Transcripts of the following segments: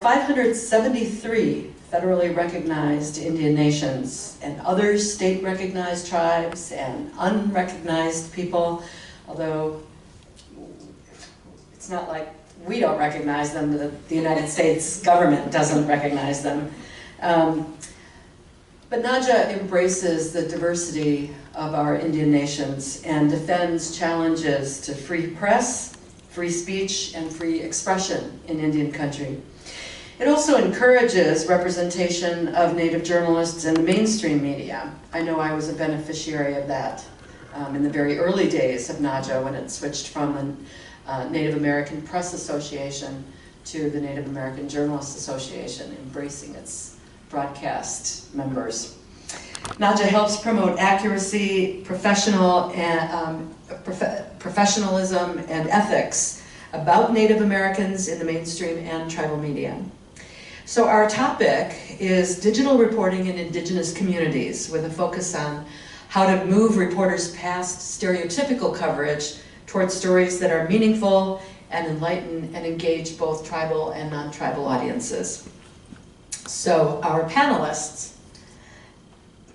573 federally recognized Indian nations and other state-recognized tribes and unrecognized people, although it's not like we don't recognize them, the United States government doesn't recognize them. But NAJA embraces the diversity of our Indian nations and defends challenges to free press, free speech, and free expression in Indian country. It also encourages representation of Native journalists in the mainstream media. I know I was a beneficiary of that in the very early days of NAJA when it switched from the Native American Press Association to the Native American Journalists Association, embracing its broadcast members. NAJA helps promote accuracy, professionalism, and ethics about Native Americans in the mainstream and tribal media. So our topic is digital reporting in Indigenous communities, with a focus on how to move reporters past stereotypical coverage towards stories that are meaningful and enlighten and engage both tribal and non-tribal audiences. So our panelists,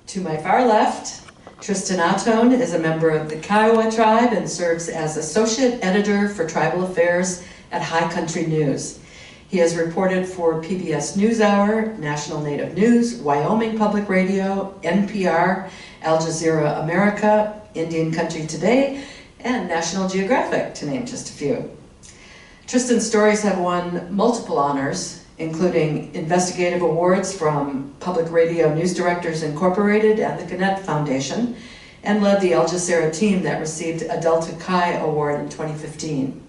to my far left, Tristan Ahtone is a member of the Kiowa tribe and serves as Associate Editor for Tribal Affairs at High Country News. He has reported for PBS NewsHour, National Native News, Wyoming Public Radio, NPR, Al Jazeera America, Indian Country Today, and National Geographic, to name just a few. Tristan's stories have won multiple honors, including investigative awards from Public Radio News Directors Incorporated and the Gannett Foundation, and led the Al Jazeera team that received a Delta Chi Award in 2015.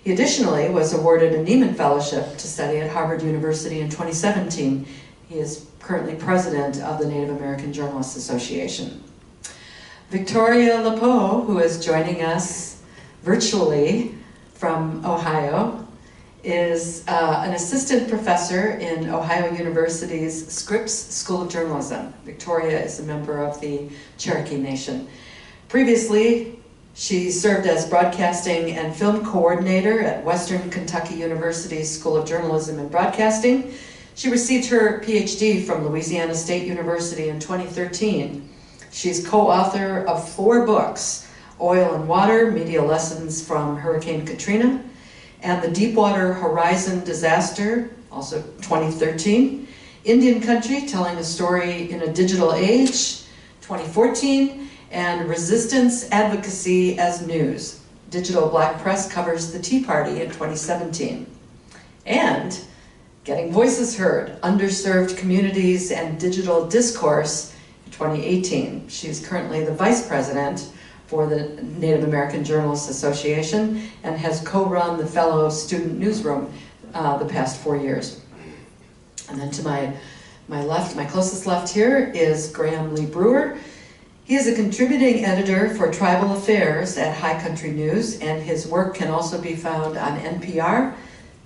He additionally was awarded a Nieman Fellowship to study at Harvard University in 2017. He is currently president of the Native American Journalists Association. Victoria LaPoe, who is joining us virtually from Ohio, is an assistant professor in Ohio University's Scripps School of Journalism. Victoria is a member of the Cherokee Nation. Previously, she served as broadcasting and film coordinator at Western Kentucky University's School of Journalism and Broadcasting. She received her PhD from Louisiana State University in 2013. She's co-author of 4 books, Oil and Water, Media Lessons from Hurricane Katrina, and the Deepwater Horizon Disaster, also 2013, Indian Country, Telling a Story in a Digital Age, 2014, and Resistance Advocacy as News. Digital Black Press covers the Tea Party in 2017. And Getting Voices Heard, Underserved Communities and Digital Discourse in 2018. She's currently the Vice President for the Native American Journalists Association and has co-run the Fellow Student Newsroom the past 4 years. And then to my left, my closest left here, is Graham Brewer. He is a contributing editor for Tribal Affairs at High Country News, and his work can also be found on NPR,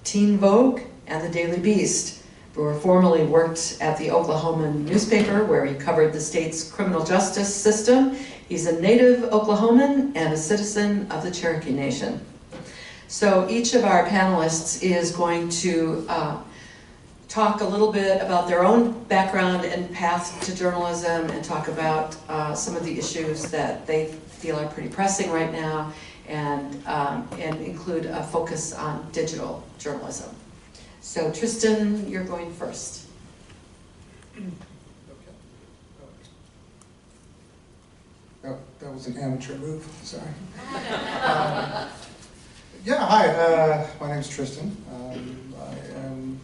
Teen Vogue, and the Daily Beast. Brewer formerly worked at the Oklahoman newspaper, where he covered the state's criminal justice system. He's a native Oklahoman and a citizen of the Cherokee Nation. So each of our panelists is going to talk a little bit about their own background and path to journalism, and talk about some of the issues that they feel are pretty pressing right now, and include a focus on digital journalism. So Tristan, you're going first. Oh, that was an amateur move, sorry. Yeah, hi, my name's Tristan. I am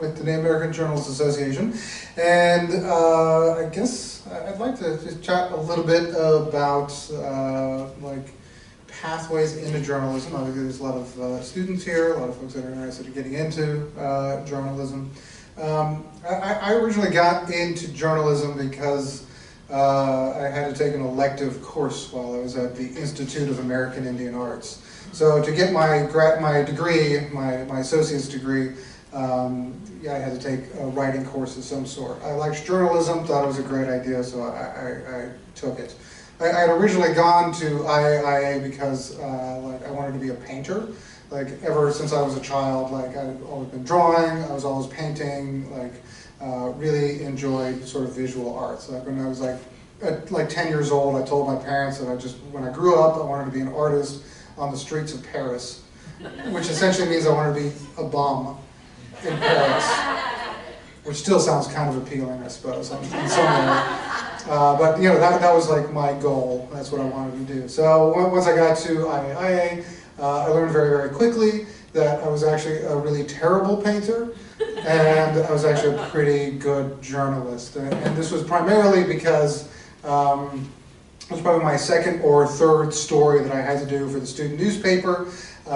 with the Native American Journalists Association, and I guess I'd like to just chat a little bit about like pathways into journalism. Obviously there's a lot of students here, a lot of folks that are interested in getting into journalism. I originally got into journalism because I had to take an elective course while I was at the Institute of American Indian Arts. So to get my degree, my associate's degree, yeah, I had to take a writing course of some sort. I liked journalism, thought it was a great idea, so I took it. I had originally gone to IAIA because like I wanted to be a painter, like ever since I was a child, like I'd always been drawing, I was always painting, like really enjoyed sort of visual arts. Like when I was like 10 years old, I told my parents that when I grew up, I wanted to be an artist on the streets of Paris, which essentially means I wanted to be a bum in Paris, which still sounds kind of appealing, I suppose, in some way. But you know, that was like my goal. That's what I wanted to do. So once I got to IAIA, I learned very, very quickly that I was actually a really terrible painter, and I was actually a pretty good journalist. And this was primarily because it was probably my second or third story that I had to do for the student newspaper. A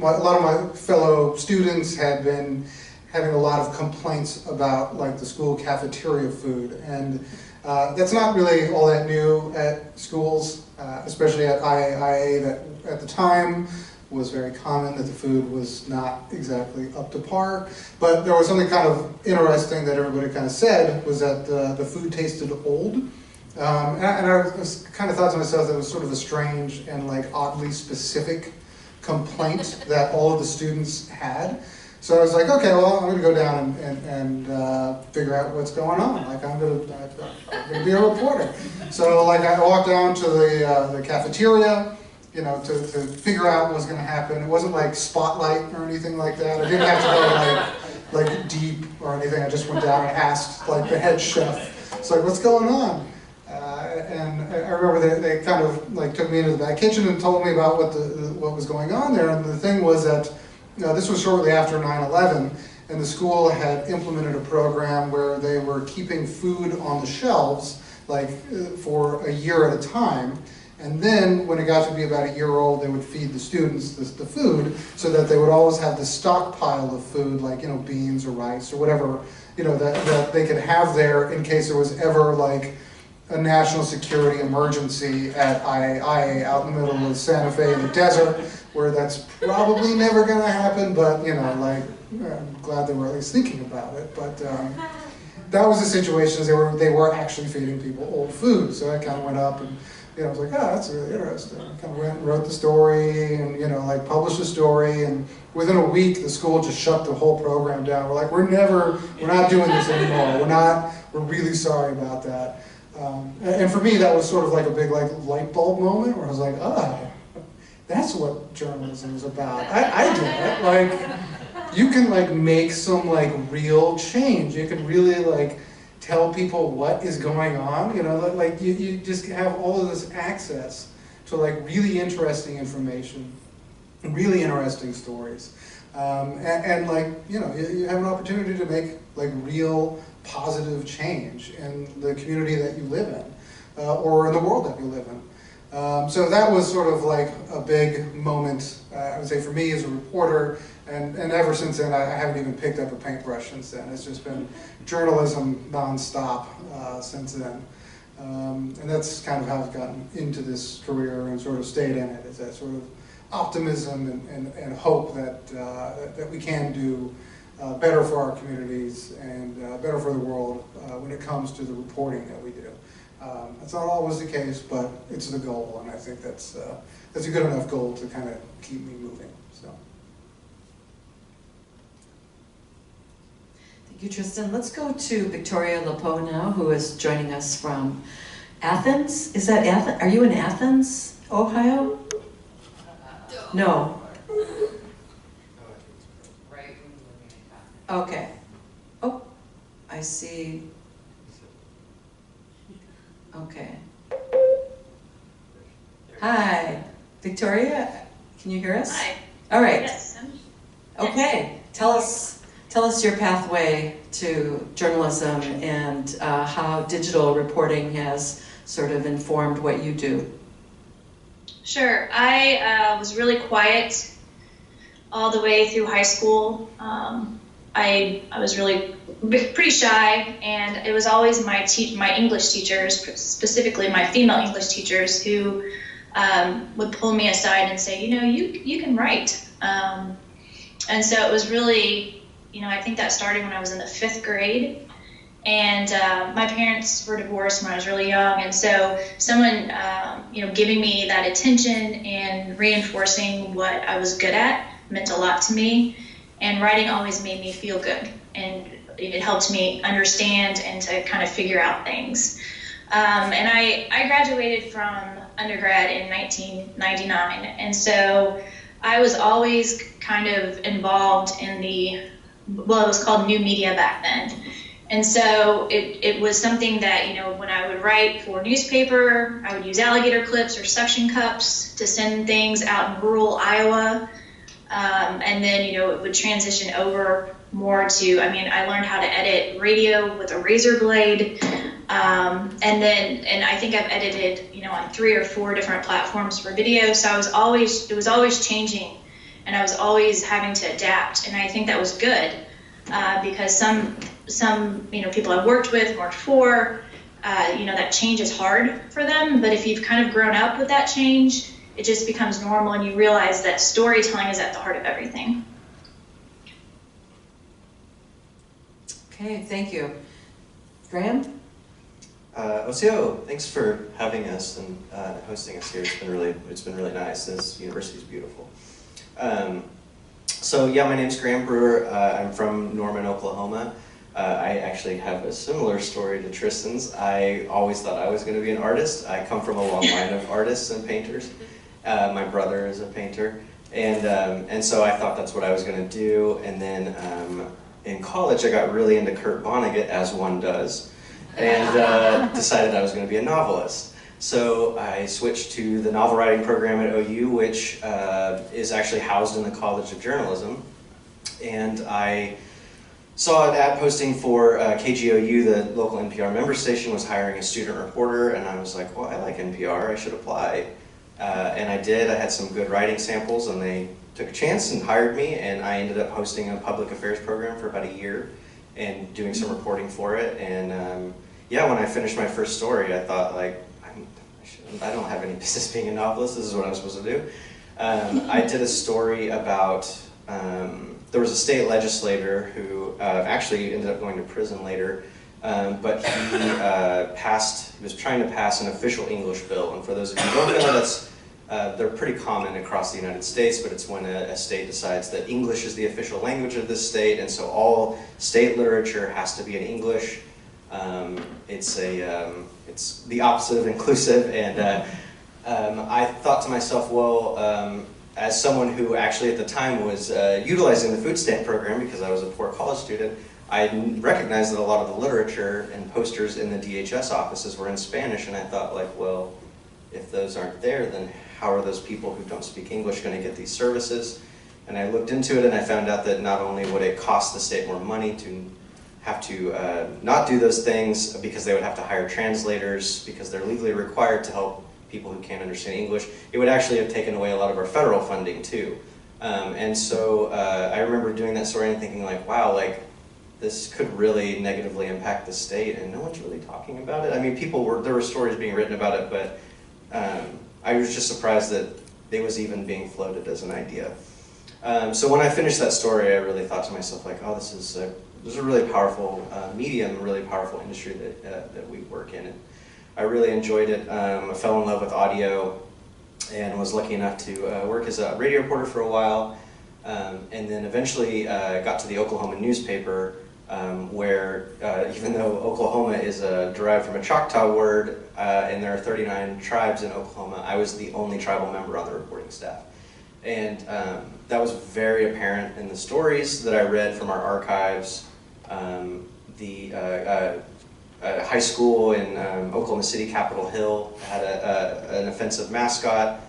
lot of my fellow students had been having a lot of complaints about like the school cafeteria food, and that's not really all that new at schools, especially at IAIA. That at the time was very common that the food was not exactly up to par. But there was something kind of interesting that everybody kind of said, was that the food tasted old. And I was kind of thought to myself that it was sort of a strange and like oddly specific complaint that all of the students had. So I was like, okay, well, I'm going to go down and figure out what's going on. Like, I'm going to be a reporter. So like I walked down to the cafeteria, you know, to figure out what was going to happen. It wasn't like Spotlight or anything like that. I didn't have to go like deep or anything. I just went down and asked like the head chef. It's like, what's going on? And I remember they kind of like took me into the back kitchen and told me about what was going on there. And the thing was that this was shortly after 9/11, and the school had implemented a program where they were keeping food on the shelves like for a year at a time. And then when it got to be about a year old, they would feed the students the food so that they would always have this stockpile of food, like, you know, beans or rice or whatever, you know, that they could have there in case there was ever like a national security emergency at IAIA out in the middle of Santa Fe in the desert, where that's probably never going to happen, but, you know, like, I'm glad they were at least thinking about it. But that was the situation. They were actually feeding people old food. So I kind of went up and, you know, I was like, oh, that's really interesting. I kind of went and wrote the story and, you know, like published the story. And within a week, the school just shut the whole program down. We're like, we're not doing this anymore. We're really sorry about that. And for me, that was sort of like a big like light bulb moment where I was like, oh, that's what journalism is about. I get it. Like, you can like make some like real change. You can really like tell people what is going on. You know, like you just have all of this access to like really interesting information, really interesting stories, and like, you know, you have an opportunity to make like real positive change in the community that you live in, or in the world that you live in. So that was sort of like a big moment, I would say, for me as a reporter, and ever since then, I haven't even picked up a paintbrush since then. It's just been journalism nonstop since then. And that's kind of how I've gotten into this career and sort of stayed in it, is that sort of optimism and hope that we can do better for our communities and better for the world when it comes to the reporting that we do. That's not always the case, but it's the goal, and I think that's a good enough goal to kind of keep me moving. So. Thank you, Tristan. Let's go to Victoria LaPoe now, who is joining us from Athens. Is that Athens? Are you in Athens, Ohio? No. Okay. Oh, I see. Okay. Hi, Victoria. Can you hear us? Hi. All right. Yes. Okay. Tell us your pathway to journalism and how digital reporting has sort of informed what you do. Sure. I was really quiet all the way through high school. I was really pretty shy, and it was always my English teachers, specifically my female English teachers, who would pull me aside and say, you know, you can write. And so it was really, you know, I think that started when I was in the 5th grade. And my parents were divorced when I was really young, and so someone, giving me that attention and reinforcing what I was good at meant a lot to me. And writing always made me feel good, and it helped me understand and to kind of figure out things. And I graduated from undergrad in 1999, and so I was always kind of involved in it was called new media back then. And so it was something that, when I would write for newspaper, I would use alligator clips or suction cups to send things out in rural Iowa. And then, it would transition over more to, I learned how to edit radio with a razor blade. And I think I've edited, on 3 or 4 different platforms for video. So it was always changing, and I was always having to adapt. And I think that was good, because some people I've worked for, that change is hard for them. But if you've kind of grown up with that change, it just becomes normal, and you realize that storytelling is at the heart of everything. Okay, thank you. Graham? Oseo, thanks for having us and hosting us here. It's been really nice. This university is beautiful. So yeah, my name's Graham Brewer. I'm from Norman, Oklahoma. I actually have a similar story to Tristan's. I always thought I was going to be an artist. I come from a long line of artists and painters. My brother is a painter, and so I thought that's what I was going to do. And then in college, I got really into Kurt Vonnegut, as one does, and decided I was going to be a novelist. So I switched to the novel writing program at OU, which is actually housed in the College of Journalism. And I saw an ad posting for KGOU, the local NPR member station, was hiring a student reporter, and I was like, well, I like NPR, I should apply. And I did. I had some good writing samples, and they took a chance and hired me, and I ended up hosting a public affairs program for about a year and doing some reporting for it. And yeah, when I finished my first story, I thought, like, I don't have any business being a novelist. This is what I'm supposed to do. I did a story about, there was a state legislator who actually ended up going to prison later, but he was trying to pass an official English bill. And for those of you who don't know, they're pretty common across the United States, but it's when a state decides that English is the official language of this state, and so all state literature has to be in English. It's the opposite of inclusive, and I thought to myself, well, as someone who actually at the time was utilizing the food stamp program because I was a poor college student, I recognized that a lot of the literature and posters in the DHS offices were in Spanish, and I thought, like, well, if those aren't there, then how are those people who don't speak English going to get these services? And I looked into it, and I found out that not only would it cost the state more money to have to not do those things because they would have to hire translators because they're legally required to help people who can't understand English, it would actually have taken away a lot of our federal funding too. And so I remember doing that story and thinking, like, wow, like, this could really negatively impact the state, and no one's really talking about it. I mean, there were stories being written about it, but I was just surprised that it was even being floated as an idea. So when I finished that story, I really thought to myself, like, oh, this is a really powerful medium, a really powerful industry that we work in. And I really enjoyed it. I fell in love with audio and was lucky enough to work as a radio reporter for a while, and then eventually got to the Oklahoma newspaper, where even though Oklahoma is derived from a Choctaw word, and there are 39 tribes in Oklahoma, I was the only tribal member on the reporting staff. And that was very apparent in the stories that I read from our archives. The high school in Oklahoma City, Capitol Hill, had an offensive mascot.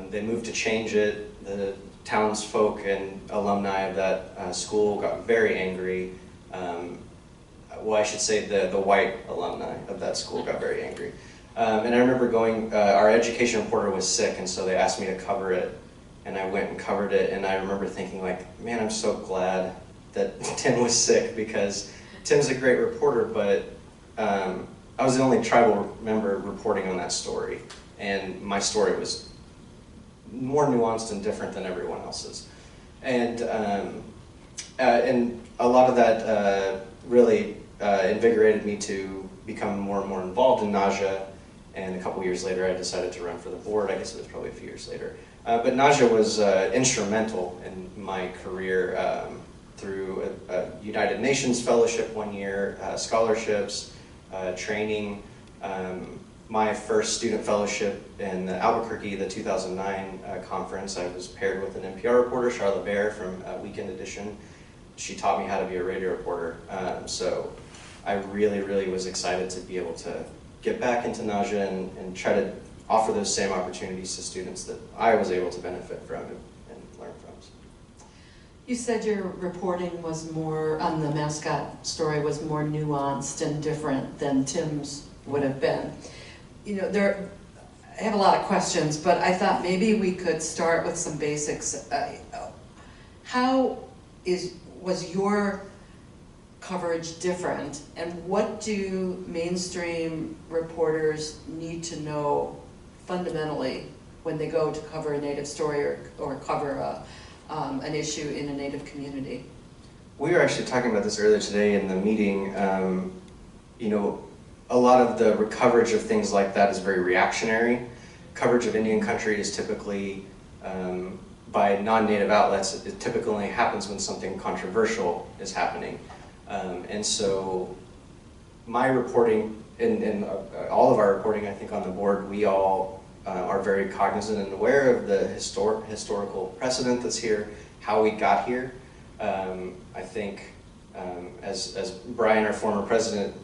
They moved to change it. The townsfolk and alumni of that school got very angry. Well, I should say the white alumni of that school got very angry. And I remember our education reporter was sick, and so they asked me to cover it. And I went and covered it, and I remember thinking, like, man, I'm so glad that Tim was sick, because Tim's a great reporter, but I was the only tribal member reporting on that story, and my story was more nuanced and different than everyone else's. And a lot of that really invigorated me to become more and more involved in NAJA, and a couple years later I decided to run for the board. I guess it was probably a few years later. But NAJA was instrumental in my career through a United Nations fellowship one year, scholarships, training. My first student fellowship in Albuquerque, the 2009 conference, I was paired with an NPR reporter, Charlotte Bear from Weekend Edition. She taught me how to be a radio reporter. So I really was excited to be able to get back into NAJA and try to offer those same opportunities to students that I was able to benefit from and learn from. You said your reporting was more, on the mascot story, was more nuanced and different than Tim's would have been. You know, I have a lot of questions, but I thought maybe we could start with some basics. How was your coverage different, and what do mainstream reporters need to know fundamentally when they go to cover a Native story or cover an issue in a Native community? We were actually talking about this earlier today in the meeting. You know, a lot of the coverage of things like that is very reactionary. Coverage of Indian country is typically by non-Native outlets. It typically only happens when something controversial is happening. And so my reporting, and all of our reporting, I think, on the board, we all are very cognizant and aware of the historical precedent that's here, how we got here. I think, as Brian, our former president,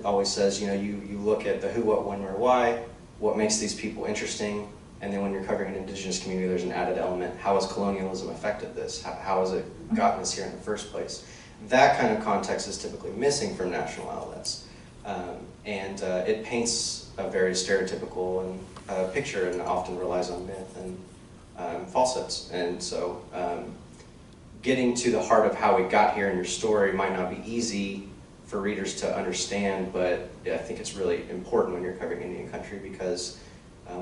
always says, you know, you look at the who, what, when, where, why, what makes these people interesting, and then when you're covering an indigenous community, there's an added element. How has colonialism affected this? How has it gotten us here in the first place? That kind of context is typically missing from national outlets. And it paints a very stereotypical picture and often relies on myth and falsehoods. And so getting to the heart of how we got here in your story might not be easy for readers to understand, but I think it's really important when you're covering Indian country, because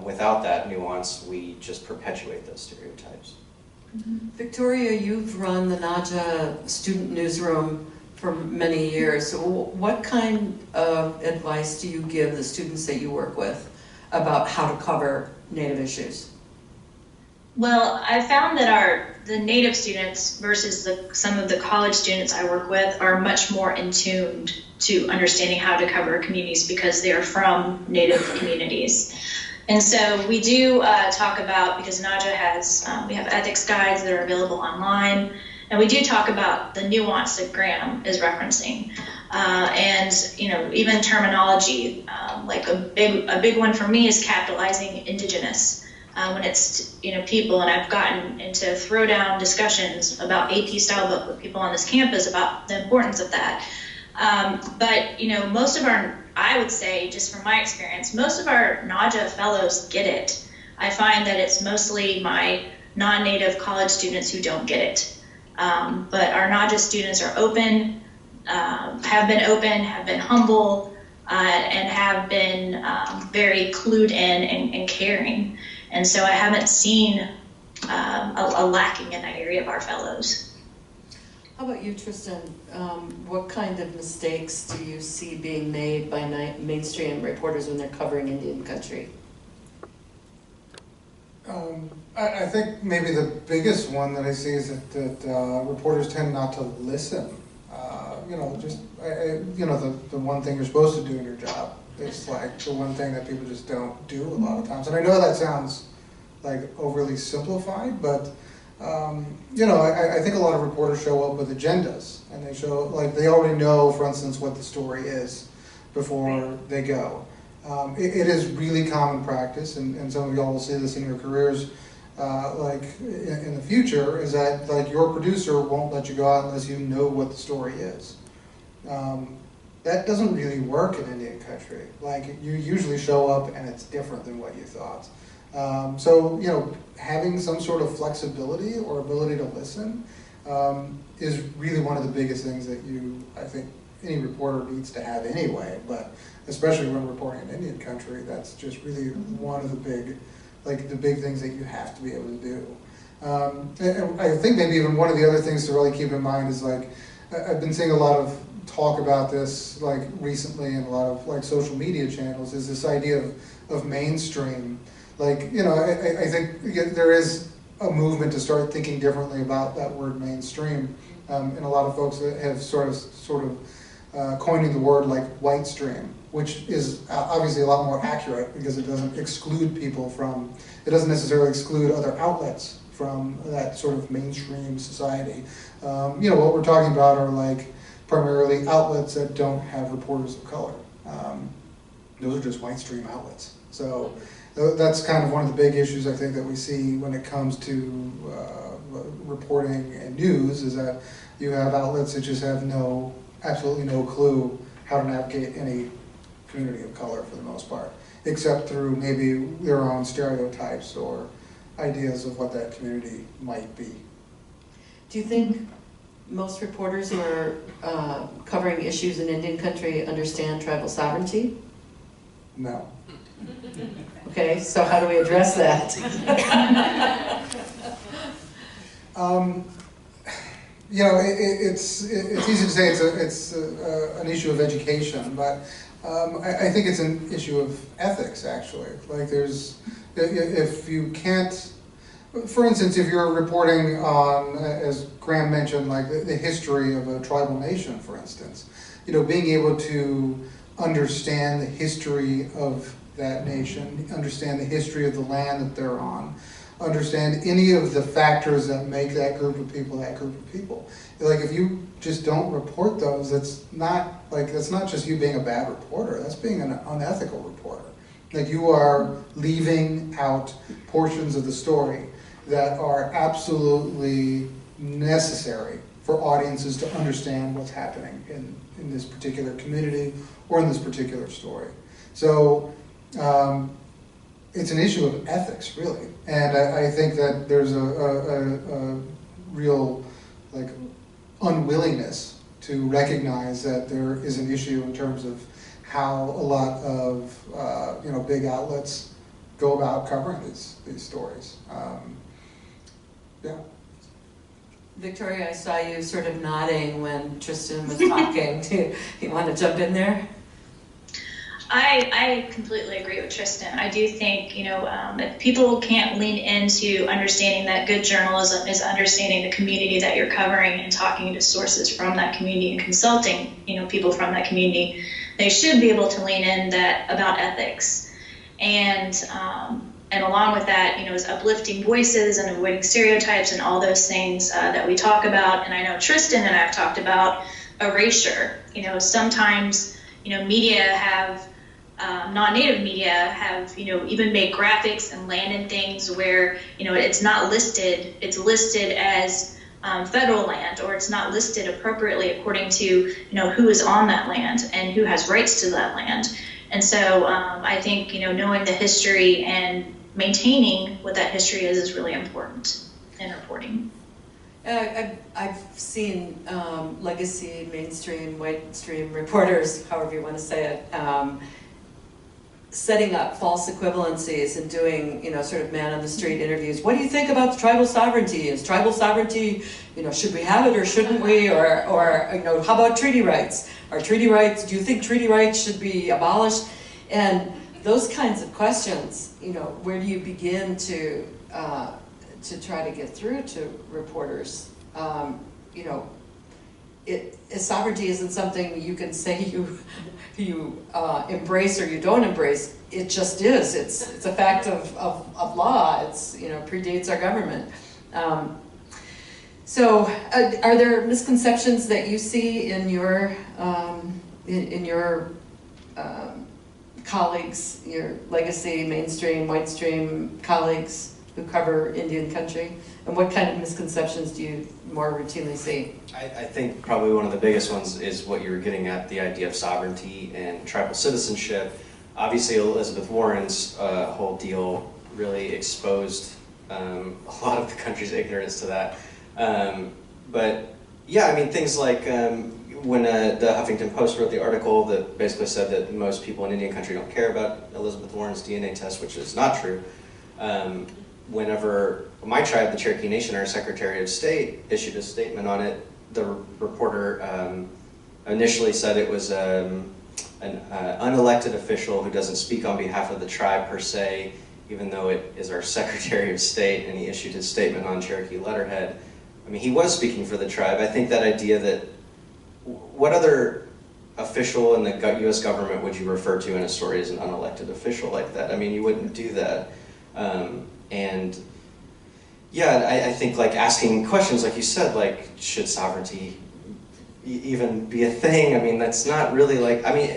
without that nuance, we just perpetuate those stereotypes. Victoria, you've run the NAJA student newsroom for many years. So what kind of advice do you give the students that you work with about how to cover Native issues? Well, I found that the Native students versus some of the college students I work with are much more in tune to understanding how to cover communities because they're from Native communities. And so we do talk about, because NAJA has, we have ethics guides that are available online, and we do talk about the nuance that Graham is referencing. And, you know, even terminology, like a big one for me is capitalizing indigenous. When it's, you know, people, and I've gotten into throwdown discussions about AP style book with people on this campus about the importance of that. But, you know, most of our, I would say, just from my experience, most of our NAJA fellows get it. I find that it's mostly my non-Native college students who don't get it. But our NAJA students are open, have been humble, and have been very clued in and caring. And so I haven't seen a lacking in that area of our fellows. How about you, Tristan? What kind of mistakes do you see being made by mainstream reporters when they're covering Indian country? I think maybe the biggest one that I see is that reporters tend not to listen. You know, you know, the one thing you're supposed to do in your job. It's like the one thing that people just don't do a lot of times. And I know that sounds like overly simplified, but you know, I think a lot of reporters show up with agendas, and they show, like, they already know, for instance, what the story is before they go. It is really common practice, and some of y'all will see this in your careers, like in the future, is that like your producer won't let you go out unless you know what the story is. That doesn't really work in Indian country. Like, you usually show up and it's different than what you thought. So, you know, having some sort of flexibility or ability to listen is really one of the biggest things that I think any reporter needs to have anyway, but especially when reporting in Indian country, that's just really one of the big things that you have to be able to do. And I think maybe even one of the other things to really keep in mind is, like, I've been seeing a lot of talk about this like recently in a lot of like social media channels is this idea of mainstream. Like, you know, I think there is a movement to start thinking differently about that word mainstream, and a lot of folks have sort of coining the word like white stream, which is obviously a lot more accurate because it doesn't exclude people from, it doesn't necessarily exclude other outlets from that sort of mainstream society. You know, what we're talking about are like primarily outlets that don't have reporters of color. Those are just white stream outlets. So that's kind of one of the big issues I think that we see when it comes to reporting and news, is that you have outlets that just have absolutely no clue how to navigate any community of color for the most part, except through maybe their own stereotypes or ideas of what that community might be. Do you think most reporters who are covering issues in Indian country understand tribal sovereignty? No. Okay, so how do we address that? You know, it's easy to say it's an issue of education, but I think it's an issue of ethics, actually. Like if you can't, for instance, if you're reporting on, as Graham mentioned, like the history of a tribal nation, for instance, you know, being able to understand the history of that nation, understand the history of the land that they're on, understand any of the factors that make that group of people that group of people. Like if you just don't report those, that's not just you being a bad reporter, that's being an unethical reporter. Like you are leaving out portions of the story that are absolutely necessary for audiences to understand what's happening in this particular community or in this particular story. So it's an issue of ethics, really. And I think that there's a real like unwillingness to recognize that there is an issue in terms of how a lot of you know, big outlets go about covering these stories. Yeah. Victoria, I saw you sort of nodding when Tristan was talking. Do you want to jump in there? I completely agree with Tristan. I do think, you know, if people can't lean into understanding that good journalism is understanding the community that you're covering and talking to sources from that community and consulting, you know, people from that community, they should be able to lean in that about ethics. And along with that, you know, is uplifting voices and avoiding stereotypes and all those things that we talk about. And I know Tristan and I've talked about erasure. You know, sometimes, you know, media have non-native media have, you know, even made graphics and landed things where, you know, it's not listed, it's listed as federal land, or it's not listed appropriately according to, you know, who is on that land and who has rights to that land. And so I think, you know, knowing the history and maintaining what that history is really important in reporting. I've seen legacy, mainstream, white stream reporters, however you want to say it, setting up false equivalencies and doing, you know, sort of man on the street interviews. What do you think about tribal sovereignty? Is tribal sovereignty, you know, should we have it or shouldn't we? Or you know, how about treaty rights? Are treaty rights, do you think treaty rights should be abolished? And those kinds of questions, you know, where do you begin to try to get through to reporters? You know, sovereignty isn't something you can say you embrace or you don't embrace. It just is. It's a fact of law. It's, you know, predates our government. So, are there misconceptions that you see in your colleagues, your legacy, mainstream, white stream colleagues who cover Indian country? And what kind of misconceptions do you more routinely see? I think probably one of the biggest ones is what you were getting at, the idea of sovereignty and tribal citizenship. Obviously, Elizabeth Warren's whole deal really exposed a lot of the country's ignorance to that. But yeah, I mean, things like when the Huffington Post wrote the article that basically said that most people in Indian country don't care about Elizabeth Warren's DNA test, which is not true. Whenever my tribe, the Cherokee Nation, our Secretary of State, issued a statement on it, the reporter initially said it was an unelected official who doesn't speak on behalf of the tribe per se, even though it is our Secretary of State, and he issued his statement on Cherokee letterhead. I mean, he was speaking for the tribe. I think that idea that, what other official in the U.S. government would you refer to in a story as an unelected official like that? I mean, you wouldn't do that. And yeah, I think like asking questions, like you said, like, should sovereignty even be a thing? I mean, that's not really like, I mean,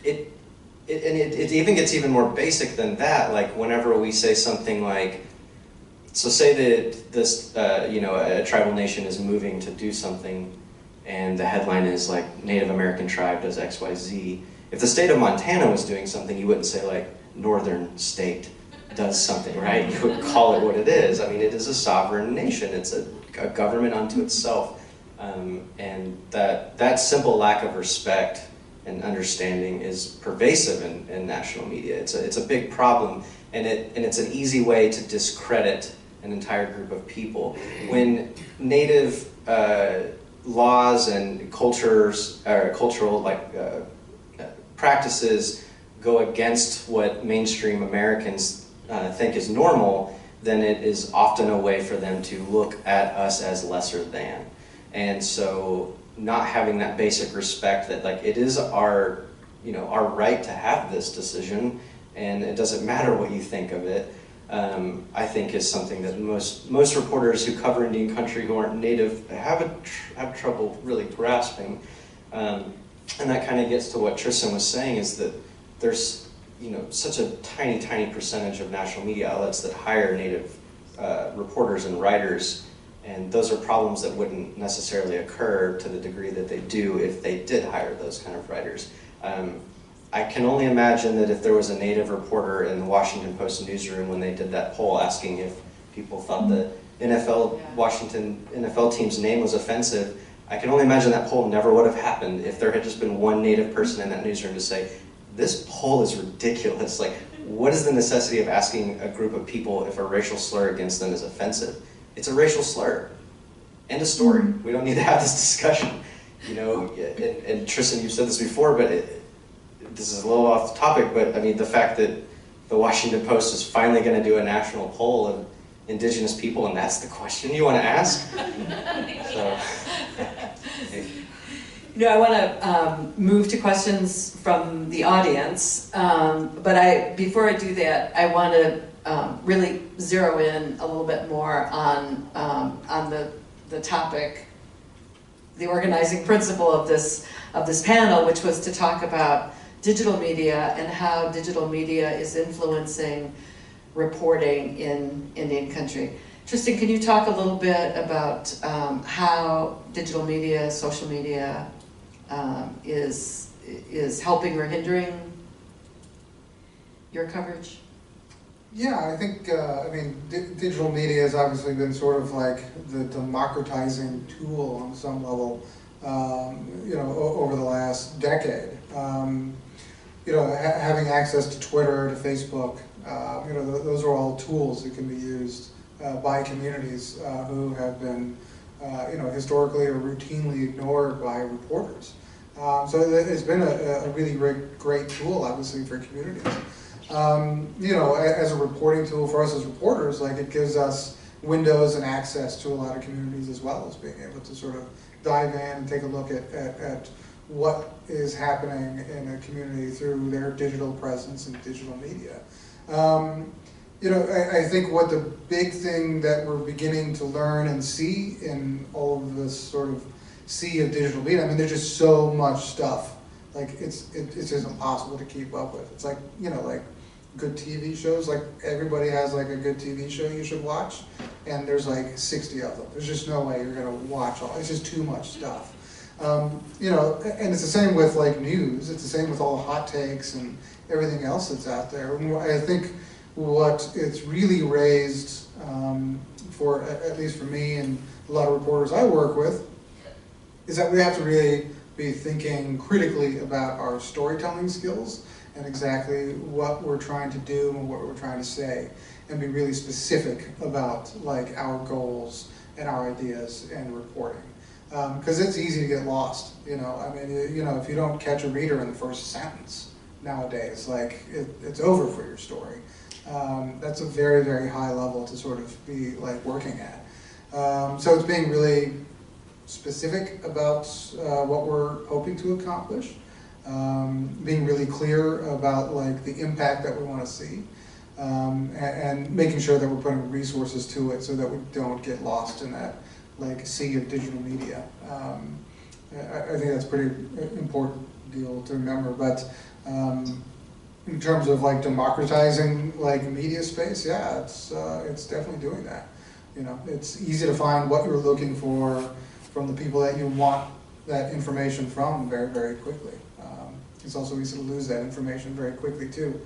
it even gets even more basic than that. Like whenever we say something like, so say that this, you know, a tribal nation is moving to do something, and the headline is like, Native American tribe does X, Y, Z. If the state of Montana was doing something, you wouldn't say like, northern state does something, right? You would call it what it is. I mean, it is a sovereign nation. It's a government unto itself. And that simple lack of respect and understanding is pervasive in national media. It's a big problem, and it's an easy way to discredit an entire group of people. When Native laws and cultures, or cultural practices go against what mainstream Americans think is normal, then it is often a way for them to look at us as lesser than. And so not having that basic respect that like it is our, you know, our right to have this decision, and it doesn't matter what you think of it, I think is something that most reporters who cover Indian country who aren't Native have trouble really grasping. And that kind of gets to what Tristan was saying, is that there's, you know, such a tiny percentage of national media outlets that hire Native reporters and writers, and those are problems that wouldn't necessarily occur to the degree that they do if they did hire those kind of writers. I can only imagine that if there was a Native reporter in the Washington Post newsroom when they did that poll asking if people thought the Washington NFL team's name was offensive, I can only imagine that poll never would have happened if there had just been one Native person in that newsroom to say, this poll is ridiculous. Like, what is the necessity of asking a group of people if a racial slur against them is offensive? It's a racial slur. End of story. We don't need to have this discussion. You know, and Tristan, you've said this before, but this is a little off the topic, but I mean, the fact that the Washington Post is finally going to do a national poll of Indigenous people, and that's the question you want to ask? So, You know, I want to move to questions from the audience, but before I do that, I want to really zero in a little bit more on the topic, the organizing principle of this panel, which was to talk about digital media and how digital media is influencing reporting in Indian country. Tristan, can you talk a little bit about how digital media, social media, is helping or hindering your coverage? Yeah, I think, I mean, digital media has obviously been sort of like the democratizing tool on some level, you know, over the last decade. You know, having access to Twitter, to Facebook, you know, those are all tools that can be used by communities who have been, you know, historically or routinely ignored by reporters. So it's been a really great tool, obviously, for communities. You know, as a reporting tool for us as reporters, like it gives us windows and access to a lot of communities, as well as being able to sort of dive in and take a look at what is happening in a community through their digital presence and digital media. You know, I think what the big thing that we're beginning to learn and see in all of this sort of sea of digital media, I mean, there's just so much stuff. Like, it's just impossible to keep up with. It's like, you know, like good TV shows, like everybody has like a good TV show you should watch, and there's like 60 of them. There's just no way you're gonna watch all, it's just too much stuff. You know, and it's the same with like news, it's the same with all the hot takes and everything else that's out there. I think what it's really raised, for, at least for me and a lot of reporters I work with, is that we have to really be thinking critically about our storytelling skills and exactly what we're trying to do and what we're trying to say, and be really specific about like our goals and our ideas and reporting. because it's easy to get lost. You know, I mean, you know, if you don't catch a reader in the first sentence nowadays, like it's over for your story. That's a very, very high level to sort of be like working at. So it's being really specific about what we're hoping to accomplish, being really clear about like the impact that we want to see, and making sure that we're putting resources to it so that we don't get lost in that like sea of digital media. I think that's a pretty important deal to remember. But in terms of like democratizing like media space, yeah, it's definitely doing that. You know, it's easy to find what you're looking for from the people that you want that information from very, very quickly. It's also easy to lose that information very quickly too,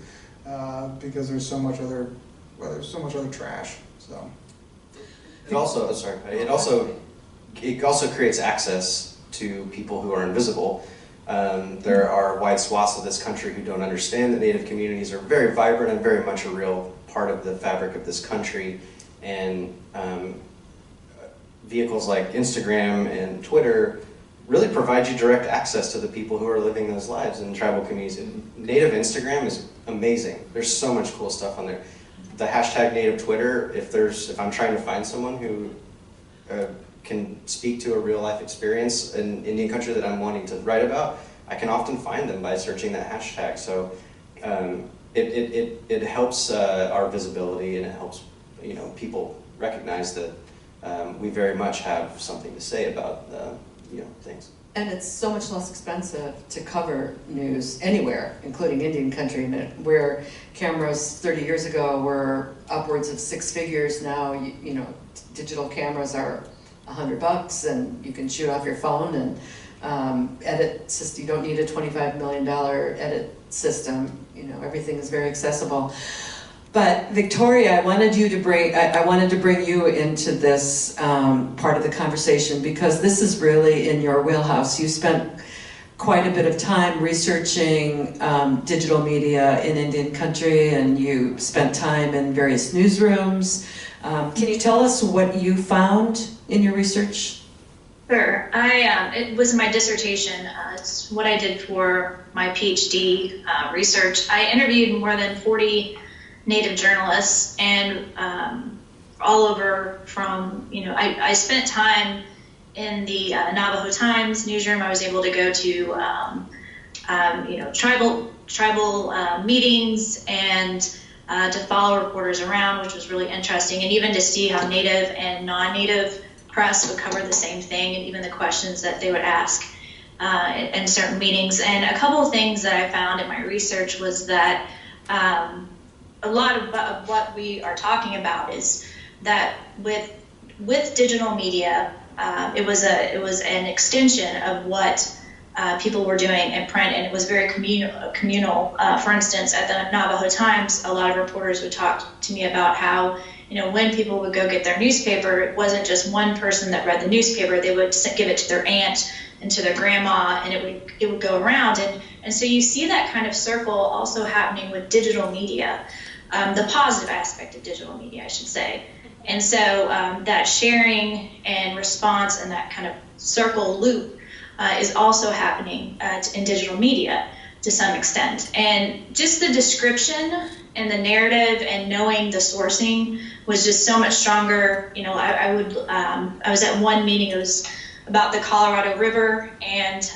because there's so much other, well, there's so much other trash. So it also creates access to people who are invisible. There are wide swaths of this country who don't understand that Native communities are very vibrant and very much a real part of the fabric of this country. And vehicles like Instagram and Twitter really provide you direct access to the people who are living those lives in tribal communities. And Native Instagram is amazing. There's so much cool stuff on there. The hashtag Native Twitter, if I'm trying to find someone who can speak to a real life experience in Indian country that I'm wanting to write about, I can often find them by searching that hashtag. So it helps our visibility, and it helps, you know, people recognize that we very much have something to say about you know, things. And it's so much less expensive to cover news anywhere, including Indian country, where cameras 30 years ago were upwards of 6 figures. Now, you know, digital cameras are $100, and you can shoot off your phone and edit system. You don't need a $25 million edit system. You know, everything is very accessible. But Victoria, I wanted to bring you into this part of the conversation, because this is really in your wheelhouse. You spent quite a bit of time researching digital media in Indian country, and you spent time in various newsrooms. Can you tell us what you found in your research? Sure. It was my dissertation. It's what I did for my PhD research. I interviewed more than 40 Native journalists, and all over from, you know, I spent time in the Navajo Times newsroom. I was able to go to, you know, tribal meetings, and to follow reporters around, which was really interesting, and even to see how Native and non-Native press would cover the same thing, and even the questions that they would ask in certain meetings. And a couple of things that I found in my research was that a lot of what we are talking about is that with digital media, it was an extension of what people were doing in print, and it was very communal. For instance, at the Navajo Times, a lot of reporters would talk to me about how, you know, when people would go get their newspaper, it wasn't just one person that read the newspaper. They would give it to their aunt and to their grandma, and it would go around. And so you see that kind of circle also happening with digital media. The positive aspect of digital media, I should say. And so that sharing and response and that kind of circle loop is also happening in digital media to some extent. And just the description and the narrative and knowing the sourcing was just so much stronger. You know, I was at one meeting, it was about the Colorado River, and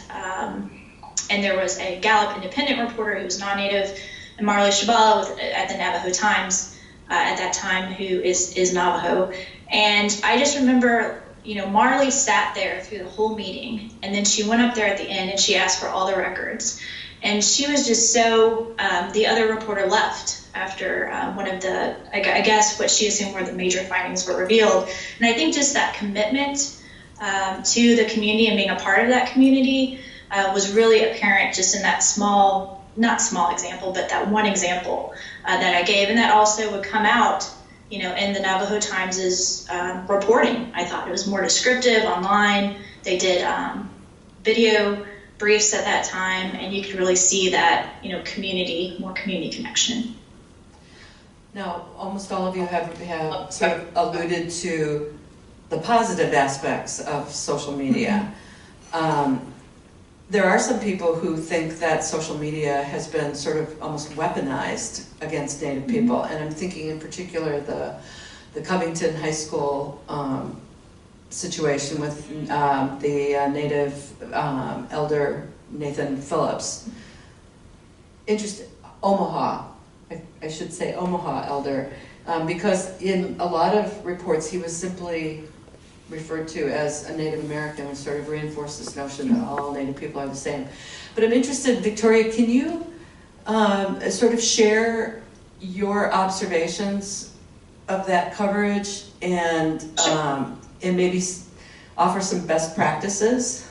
there was a Gallup independent reporter who was non-Native, and Marley Shabala at the Navajo Times at that time, who is Navajo. And I just remember, you know, Marley sat there through the whole meeting, and then she went up there at the end and she asked for all the records. And she was just so, the other reporter left after one of the, I guess what she assumed were the major findings were revealed. And I think just that commitment to the community and being a part of that community was really apparent just in that not small example, but that one example that I gave. And that also would come out, you know, in the Navajo Times' reporting. I thought it was more descriptive online. They did video briefs at that time, and you could really see that, you know, more community connection. Now, almost all of you have sort of alluded to the positive aspects of social media. There are some people who think that social media has been sort of almost weaponized against Native people, and I'm thinking in particular the Covington High School situation with the Native elder Nathan Phillips. Interesting, Omaha, I should say Omaha elder, because in a lot of reports he was simply referred to as a Native American, and sort of reinforced this notion that all Native people are the same. But I'm interested, Victoria, can you sort of share your observations of that coverage and maybe offer some best practices?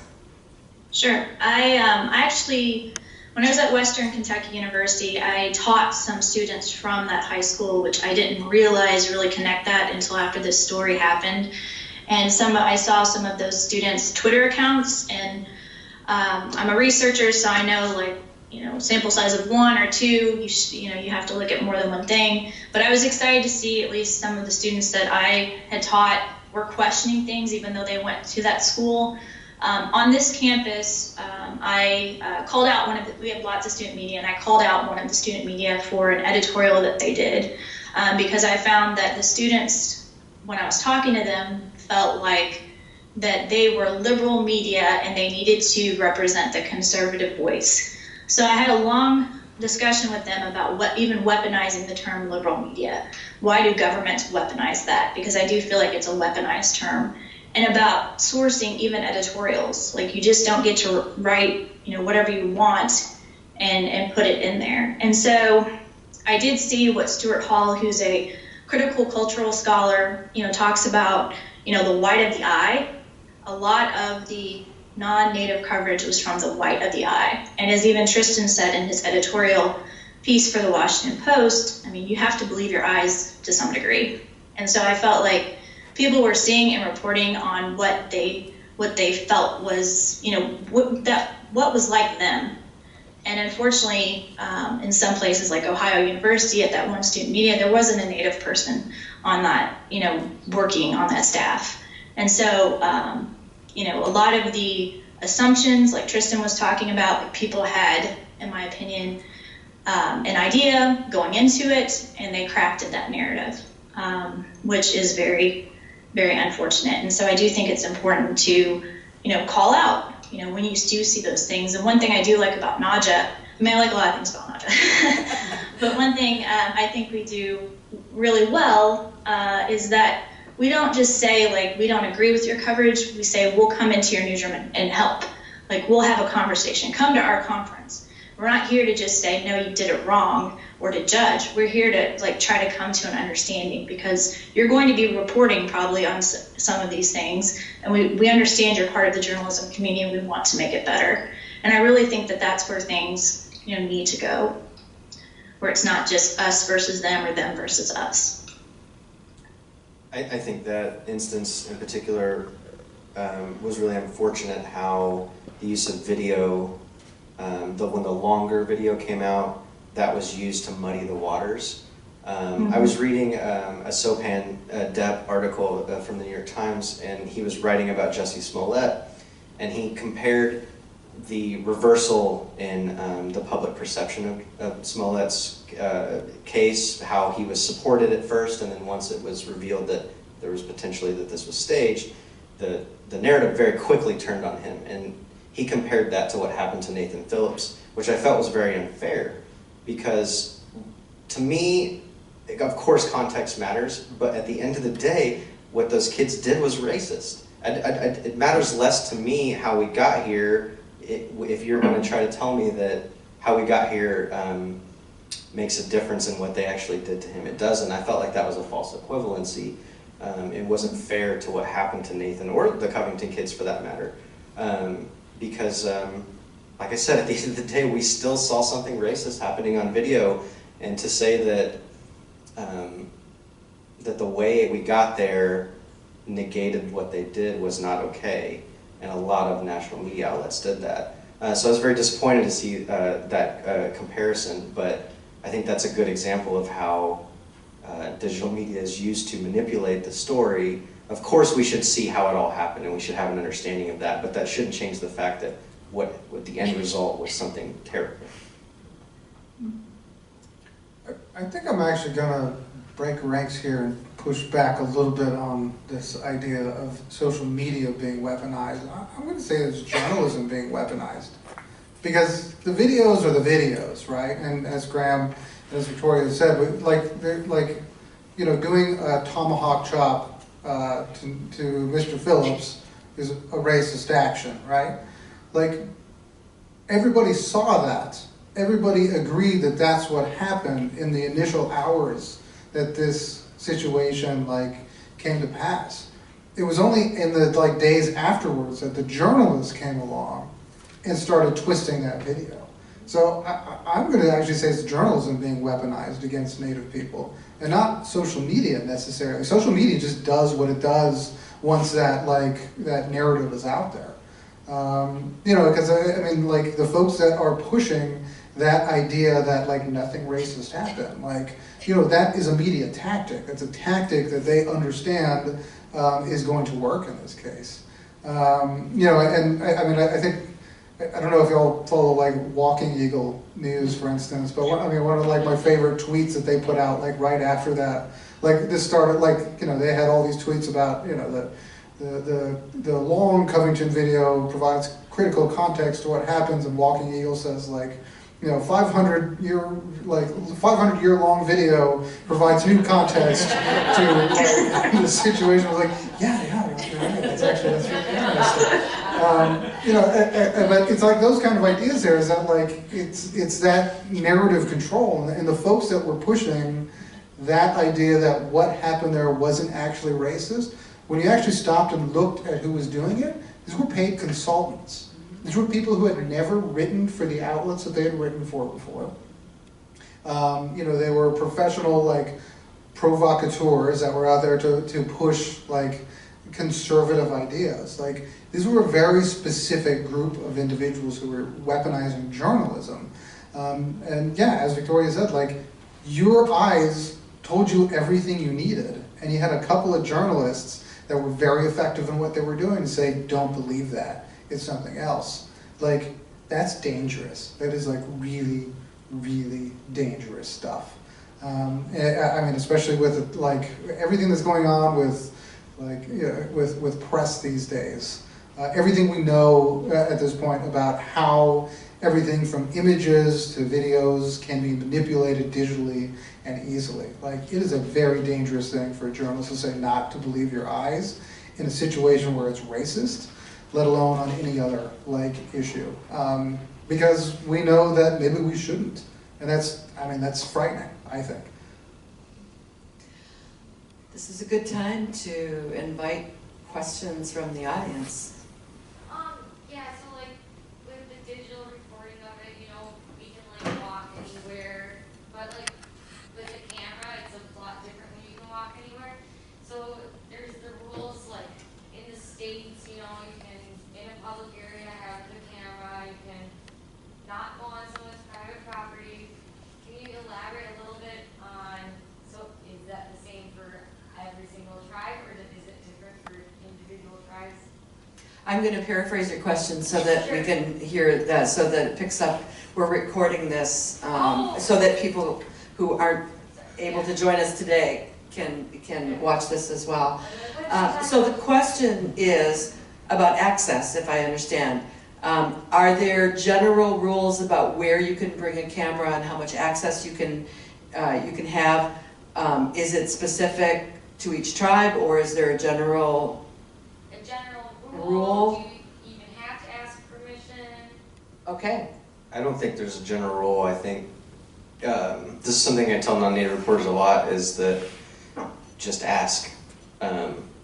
Sure. I actually, when I was at Western Kentucky University, I taught some students from that high school, which I didn't realize really connect that until after this story happened. And I saw some of those students' Twitter accounts, and I'm a researcher, so I know, like, sample size of 1 or 2, you have to look at more than one thing. But I was excited to see at least some of the students that I had taught were questioning things, even though they went to that school. On this campus, I called out we have lots of student media, and I called out one of the student media for an editorial that they did, because I found that the students, when I was talking to them, felt like that they were liberal media and they needed to represent the conservative voice. So I had a long discussion with them about even weaponizing the term liberal media. Why do governments weaponize that? Because I do feel like it's a weaponized term. And about sourcing even editorials. Like, you just don't get to write, whatever you want and put it in there. And so I did see what Stuart Hall, who's a critical cultural scholar, talks about, the white of the eye. A lot of the non-Native coverage was from the white of the eye. And as even Tristan said in his editorial piece for the Washington Post, I mean, you have to believe your eyes to some degree. And so I felt like people were seeing and reporting on what they felt was, what was like them. And unfortunately, in some places like Ohio University, at that one student media, there wasn't a Native person on that, working on that staff. And so, a lot of the assumptions, like Tristan was talking about, people had, in my opinion, an idea going into it, and they crafted that narrative, which is very, very unfortunate. And so I do think it's important to, call out, when you do see those things. And one thing I do like about NAJA, I like a lot of things about NAJA, but one thing I think we do really well is that we don't just say, like, we don't agree with your coverage. We say, we'll come into your newsroom and help. Like, we'll have a conversation. Come to our conference. We're not here to just say, no, you did it wrong, or to judge. We're here to, try to come to an understanding, because you're going to be reporting probably on some of these things, and we understand you're part of the journalism community, and we want to make it better. And I really think that that's where things, need to go, where it's not just us versus them or them versus us. I think that instance in particular was really unfortunate, how the use of video, when the longer video came out, that was used to muddy the waters. I was reading a Sopan Depp article from the New York Times, and he was writing about Jussie Smollett, and he compared the reversal in the public perception of Smollett's case, how he was supported at first, and then once it was revealed that there was potentially that this was staged, the narrative very quickly turned on him. And he compared that to what happened to Nathan Phillips, which I felt was very unfair, because to me, of course context matters, but at the end of the day, what those kids did was racist. It matters less to me how we got here, if you're going to try to tell me that how we got here makes a difference in what they actually did to him. It doesn't. I felt like that was a false equivalency. It wasn't fair to what happened to Nathan, or the Covington kids for that matter, because like I said, at the end of the day, we still saw something racist happening on video, and to say that that the way we got there negated what they did was not okay, and a lot of national media outlets did that. So I was very disappointed to see that comparison, but I think that's a good example of how digital media is used to manipulate the story Of course, we should see how it all happened, and we should have an understanding of that, but that shouldn't change the fact that what the end result was something terrible. I think I'm actually gonna break ranks here and push back a little bit on this idea of social media being weaponized. I'm gonna say it's journalism being weaponized. Because the videos are the videos, right? And as Graham, as Victoria said, they're you know, doing a tomahawk chop to Mr. Phillips is a racist action, right? Like, everybody saw that. Everybody agreed that that's what happened in the initial hours that this situation came to pass. It was only in the days afterwards that the journalists came along and started twisting that video. So I'm going to actually say it's journalism being weaponized against Native people, and not social media necessarily. Social media just does what it does once that that narrative is out there. You know, because I mean, the folks that are pushing that idea that nothing racist happened, you know, that is a media tactic. It's a tactic that they understand is going to work in this case. You know, and I mean, I think, I don't know if y'all follow Walking Eagle News, for instance, but one of my favorite tweets that they put out right after that, this started you know, they had all these tweets about, you know, the long Covington video provides critical context to what happens, and Walking Eagle says you know, 500-year long video provides new context to the situation. I was yeah, that's really interesting. You know, but it's those kind of ideas there is that it's that narrative control, and the folks that were pushing that idea that what happened there wasn't actually racist, when you actually stopped and looked at who was doing it, these were paid consultants. These were people who had never written for the outlets that they had written for before. You know, they were professional provocateurs that were out there to push conservative ideas. These were a very specific group of individuals who were weaponizing journalism. And yeah, as Victoria said, your eyes told you everything you needed, and you had a couple of journalists that were very effective in what they were doing to say, don't believe that. It's something else. That's dangerous. That is really, really dangerous stuff. I mean, especially with everything that's going on with with press these days. Everything we know at this point about how everything from images to videos can be manipulated digitally and easily. It is a very dangerous thing for a journalist to say not to believe your eyes in a situation where it's racist, let alone on any other issue. Because we know that maybe we shouldn't. And that's frightening, I think. This is a good time to invite questions from the audience. Yeah, so with the digital recording of it, you know, we can walk anywhere, but with the camera, it's a lot different when you can walk anywhere. So there's the rules in the States, you know, you can, in a public area, have the camera, you can not go on someone's private property. Can you elaborate a little bit on, so is that the same for every single tribe, or is it different for individual tribes? I'm going to paraphrase your question so that we can hear that, so that it picks up. We're recording this so that people who aren't able to join us today can watch this as well. So the question is about access, if I understand. Are there general rules about where you can bring a camera and how much access you can have? Is it specific to each tribe, or is there a general rule? Do you even have to ask permission? Okay. I don't think there's a general rule. I think this is something I tell non-native reporters a lot, is that just ask.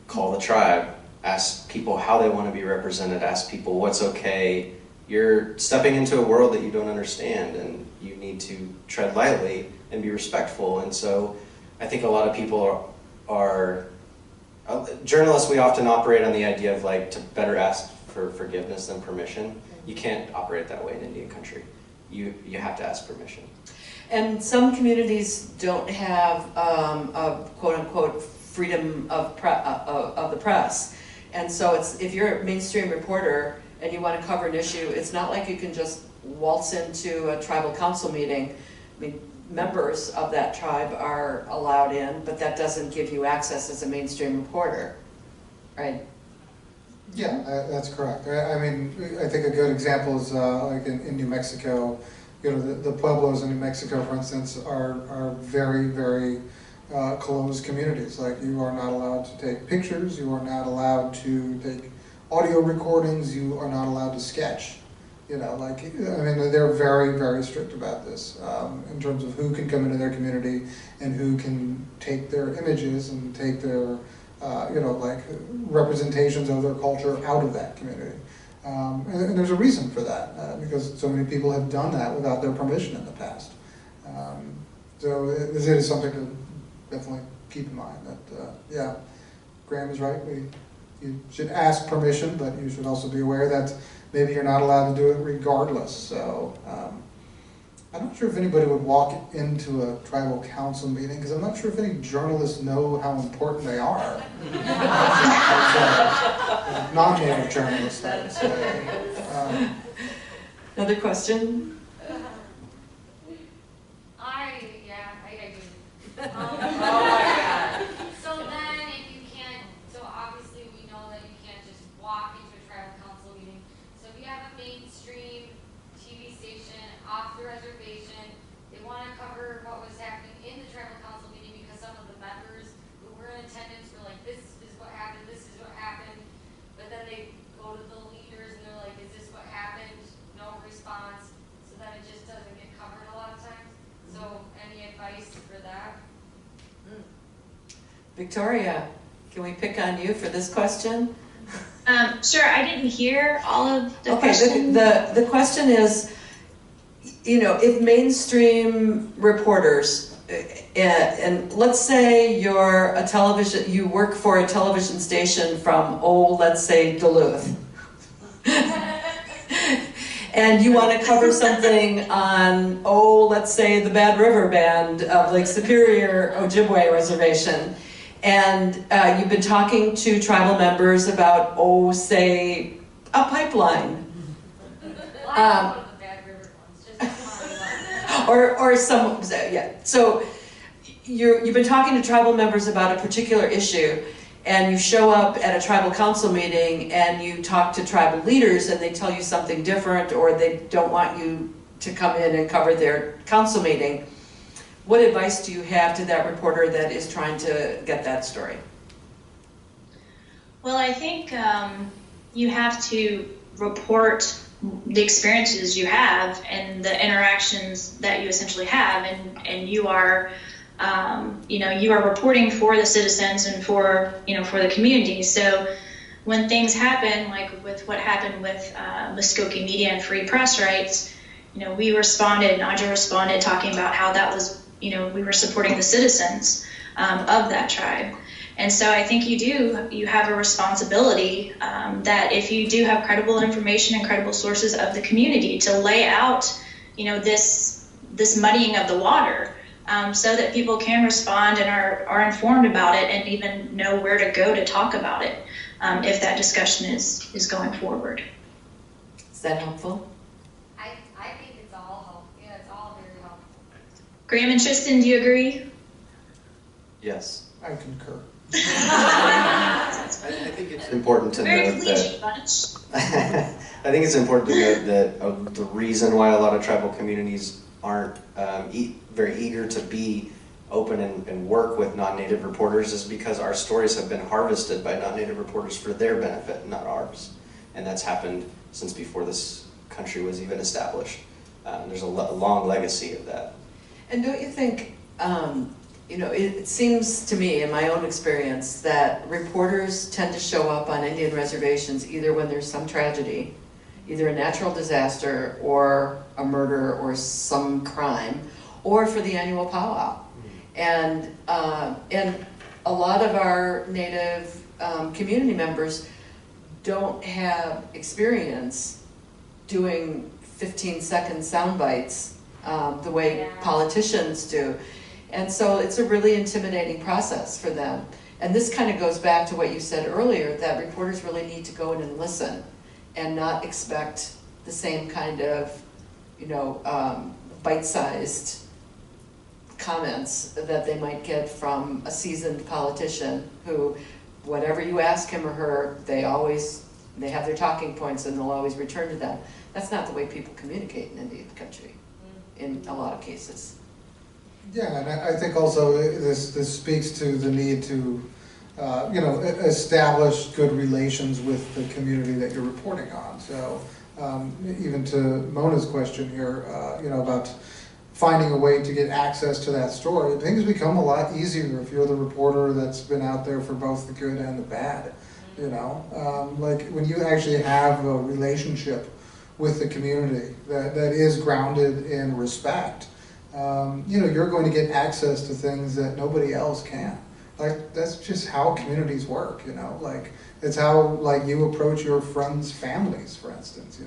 Call the tribe. Ask people how they want to be represented. Ask people what's okay. You're stepping into a world that you don't understand, and you need to tread lightly and be respectful. And so I think a lot of people are journalists, we often operate on the idea of to better ask for forgiveness than permission. You can't operate that way in Indian country. You have to ask permission. And some communities don't have a quote-unquote freedom of the press. And so if you're a mainstream reporter and you want to cover an issue, it's not like you can just waltz into a tribal council meeting. I mean, members of that tribe are allowed in, but that doesn't give you access as a mainstream reporter, right? Yeah, that's correct. I mean, I think a good example is like in New Mexico, you know, the Pueblos in New Mexico, for instance, are very, very closed communities. Like, you are not allowed to take pictures, you are not allowed to take audio recordings, you are not allowed to sketch. You know, like, I mean, they're very, very strict about this in terms of who can come into their community and who can take their images and take their, you know, like, representations of their culture out of that community. And there's a reason for that, because so many people have done that without their permission in the past. So it is something to definitely keep in mind that, yeah, Graham is right. You should ask permission, but you should also be aware that maybe you're not allowed to do it regardless. So I'm not sure if anybody would walk into a tribal council meeting, because I'm not sure if any journalists know how important they are. Non-native journalists, I would say. Another question? I do. Oh my God. So then, if you can't, so obviously we know that you can't just walk into a tribal council meeting. So if you have a mainstream TV station off the reservation, they want to cover what was happening in the tribal council meeting because some of the members who were in attendance were like, this is what happened, this is what happened. But then they go to the leaders and they're like, is this what happened? No response. So then it just doesn't get covered a lot of times. So any advice for that? Victoria, can we pick on you for this question? Sure, I didn't hear all of the Okay, question. the question is, you know, if mainstream reporters, and let's say you're a television, you work for a television station from, let's say Duluth. And you want to cover something on, let's say the Bad River Band of Lake Superior Ojibwe Reservation. And you've been talking to tribal members about, say, a pipeline. Well, I know one of the Bad River ones, just or some, yeah. So you've been talking to tribal members about a particular issue, and you show up at a tribal council meeting and you talk to tribal leaders and they tell you something different, or they don't want you to come in and cover their council meeting. What advice do you have to that reporter that is trying to get that story? Well, I think you have to report the experiences you have and the interactions that you essentially have, and you are, you are reporting for the citizens and for the community. So when things happen, like with what happened with Muskoka Media and free press rights, we responded, NAJA responded, talking about how that was, we were supporting the citizens of that tribe. And so I think you have a responsibility that if you do have credible information and credible sources of the community, to lay out, this muddying of the water, so that people can respond and are informed about it and even know where to go to talk about it if that discussion is going forward. Is that helpful? I think it's all helpful. Yeah, it's all very helpful. Graham and Tristan, do you agree? Yes. I concur. I think it's important to Very note collegiate that bunch. I think it's important to note that the reason why a lot of tribal communities aren't very eager to be open and work with non-native reporters is because our stories have been harvested by non-native reporters for their benefit, not ours. And that's happened since before this country was even established. There's a long legacy of that. And don't you think, it seems to me, in my own experience, that reporters tend to show up on Indian reservations either when there's some tragedy, either a natural disaster or a murder or some crime, or for the annual powwow. And a lot of our Native community members don't have experience doing 15-second sound bites the way politicians do. And so it's a really intimidating process for them. And this kind of goes back to what you said earlier, that reporters really need to go in and listen and not expect the same kind of, bite-sized comments that they might get from a seasoned politician who, whatever you ask him or her, they have their talking points and they'll always return to them. That's not the way people communicate in Indian country in a lot of cases. Yeah, and I think also this speaks to the need to, establish good relations with the community that you're reporting on. So even to Mona's question here, about finding a way to get access to that story, things become a lot easier if you're the reporter that's been out there for both the good and the bad. Like when you actually have a relationship with the community that is grounded in respect, you're going to get access to things that nobody else can. Like, that's just how communities work, like, it's how, like, you approach your friends' families, for instance,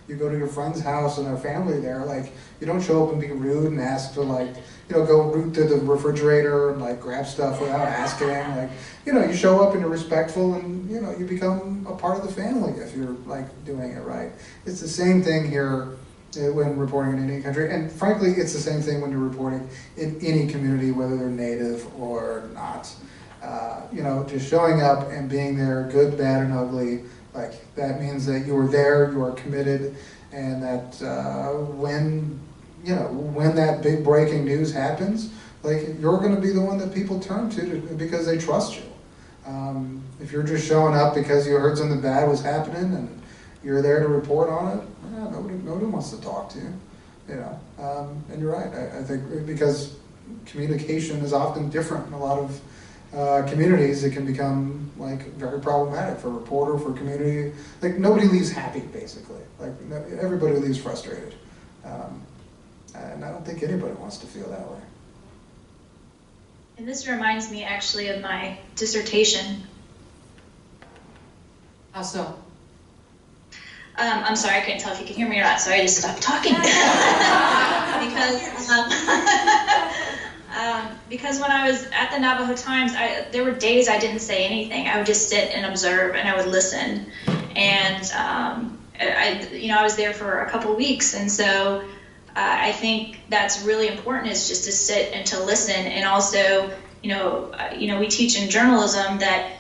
You go to your friend's house and their family there, like, you don't show up and be rude and ask to, like, go root to the refrigerator and, like, grab stuff without asking, like, you show up and you're respectful and, you become a part of the family if you're, like, doing it right. It's the same thing here when reporting in any country, and frankly, it's the same thing when you're reporting in any community, whether they're native or not. Just showing up and being there, good, bad, and ugly, like, that means that you are there, you are committed, and that when that big breaking news happens, like, you're going to be the one that people turn to because they trust you. If you're just showing up because you heard something bad was happening and you're there to report on it, nobody wants to talk to you, and you're right. I think because communication is often different in a lot of communities, it can become, like, very problematic for a reporter, for community. Like, nobody leaves happy, basically. Like, everybody leaves frustrated, and I don't think anybody wants to feel that way. And this reminds me actually of my dissertation. How so? I'm sorry, I couldn't tell if you could hear me or not, so I just stopped talking. Because when I was at the Navajo Times, there were days I didn't say anything. I would just sit and observe, and I would listen. And I was there for a couple weeks, and so I think that's really important, is just to sit and to listen. And also, we teach in journalism that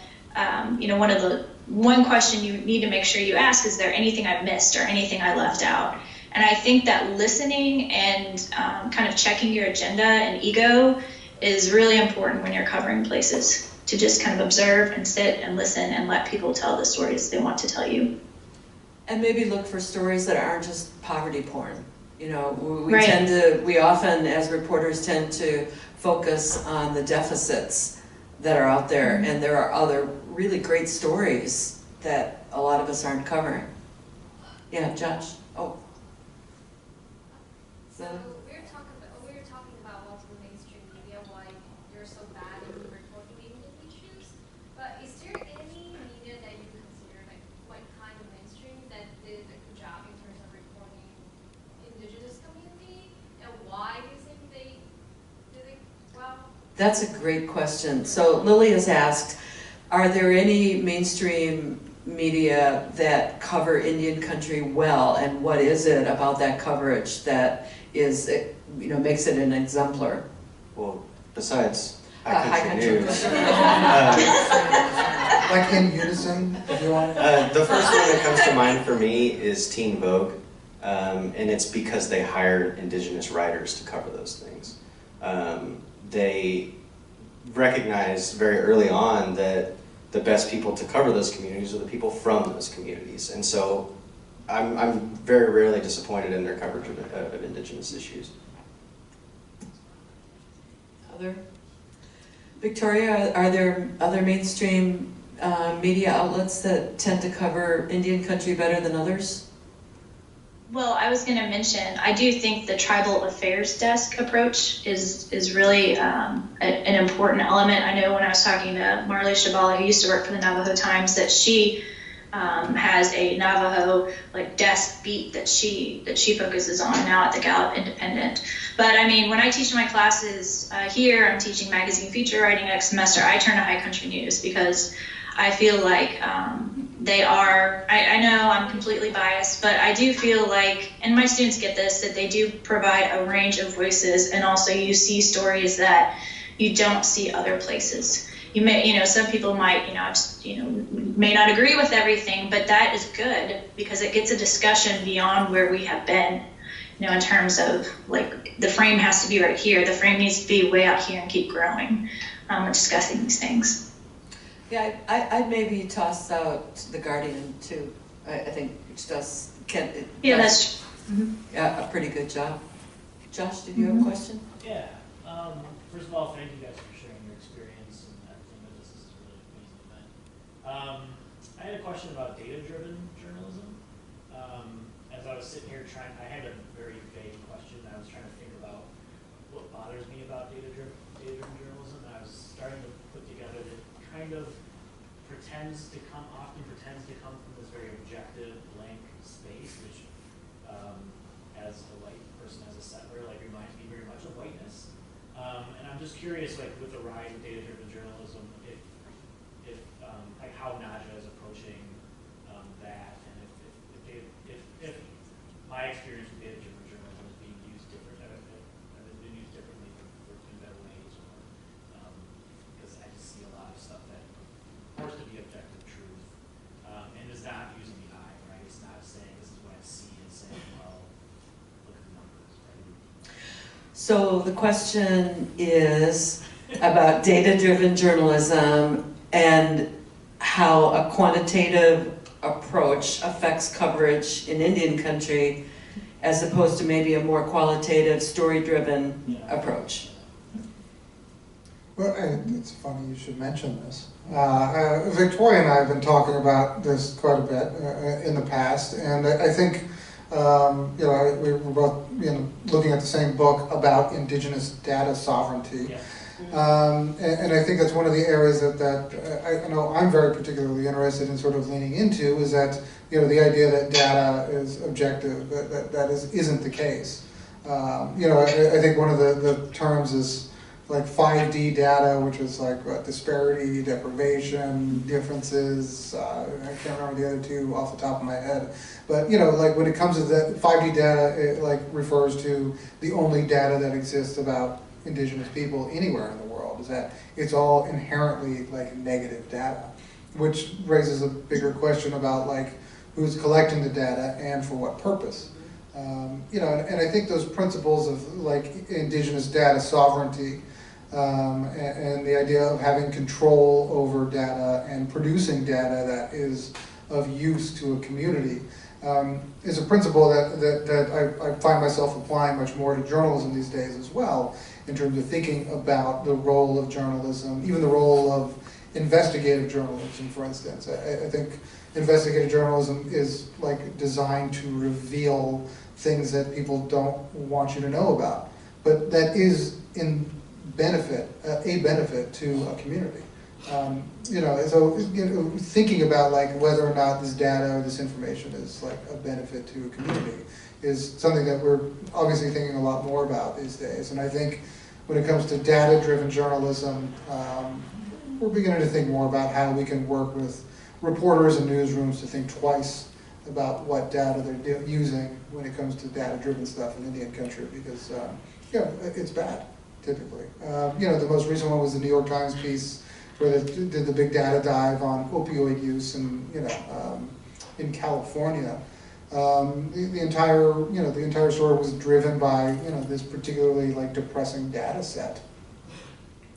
one question you need to make sure you ask, is there anything I've missed or anything I left out? And I think that listening and kind of checking your agenda and ego is really important when you're covering places, to just kind of observe and sit and listen and let people tell the stories they want to tell you. And maybe look for stories that aren't just poverty porn. We Right. we often as reporters tend to focus on the deficits that are out there, Mm-hmm. and there are other really great stories that a lot of us aren't covering. Yeah, Josh. Oh. So we were talking about what's the mainstream media, why you're so bad in reporting Indian issues. But is there any media that you consider like kind of mainstream that did a good job in terms of reporting Indigenous community, and why do you think they did it well? That's a great question. So Lily has asked, are there any mainstream media that cover Indian country well, and what is it about that coverage that is, makes it an exemplar? Well, besides High country news, Like, in unison, if you want. the first one that comes to mind for me is Teen Vogue, and it's because they hired Indigenous writers to cover those things. They recognized very early on that the best people to cover those communities are the people from those communities, and so I'm very rarely disappointed in their coverage of Indigenous issues. Other? Victoria, are there other mainstream media outlets that tend to cover Indian country better than others? Well, I was going to mention, I do think the tribal affairs desk approach is really an important element. I know when I was talking to Marley Shabala, who used to work for the Navajo Times, that she has a Navajo like desk beat that she focuses on now at the Gallup Independent. But I mean, when I teach my classes here, I'm teaching magazine feature writing next semester. I turn to High Country News because I feel like they are, I know I'm completely biased, but I do feel like, and my students get this, that they do provide a range of voices, and also you see stories that you don't see other places. You may, some people might, may not agree with everything, but that is good because it gets a discussion beyond where we have been, in terms of like the frame has to be right here. The frame needs to be way out here and keep growing, discussing these things. Yeah, I'd maybe toss out The Guardian too. I think which does, yeah, that's a pretty good job. Josh, did you have a question? Yeah. First of all, thank you guys for sharing your experience, and I think that this is a really amazing event. I had a question about data-driven journalism. As I was sitting here I had a very vague question. I was trying to think about what bothers me about data-driven journalism, and I was starting to put together that kind of often pretends to come from this very objective, blank space, which, as a white person, as a settler, like reminds me very much of whiteness. And I'm just curious, like with the rise of data-driven journalism, if like how NAJA is approaching that, and if my experience with data-driven journalism is being used differently, in better ways, or because I just see a lot of stuff that purports to be objective truth, and is not using the eye, right? It's not saying this is what I see and saying, well, look at the numbers, right? So the question is about data-driven journalism and how a quantitative approach affects coverage in Indian country as opposed to maybe a more qualitative, story-driven approach. Well, it's funny you should mention this. Victoria and I have been talking about this quite a bit in the past, and I think we were both looking at the same book about indigenous data sovereignty. Yeah. And I think that's one of the areas that I know I'm very particularly interested in sort of leaning into, is that the idea that data is objective, that isn't the case. I think one of the terms is like 5D data, which is like disparity, deprivation, differences. I can't remember the other two off the top of my head. But like when it comes to that 5D data, it like refers to the only data that exists about indigenous people anywhere in the world, is that it's all inherently like negative data, which raises a bigger question about like who's collecting the data and for what purpose. And I think those principles of like indigenous data sovereignty and the idea of having control over data and producing data that is of use to a community is a principle that I find myself applying much more to journalism these days as well, in terms of thinking about the role of journalism, even the role of investigative journalism, for instance. I think investigative journalism is like designed to reveal things that people don't want you to know about, but that is a benefit to a community. So thinking about like whether or not this data or this information is like a benefit to a community is something that we're obviously thinking a lot more about these days. And I think when it comes to data-driven journalism, we're beginning to think more about how we can work with reporters and newsrooms to think twice about what data they're using when it comes to data-driven stuff in Indian country, because it's bad, typically. The most recent one was the New York Times piece where they did the big data dive on opioid use in California. The entire story was driven by this particularly like depressing data set,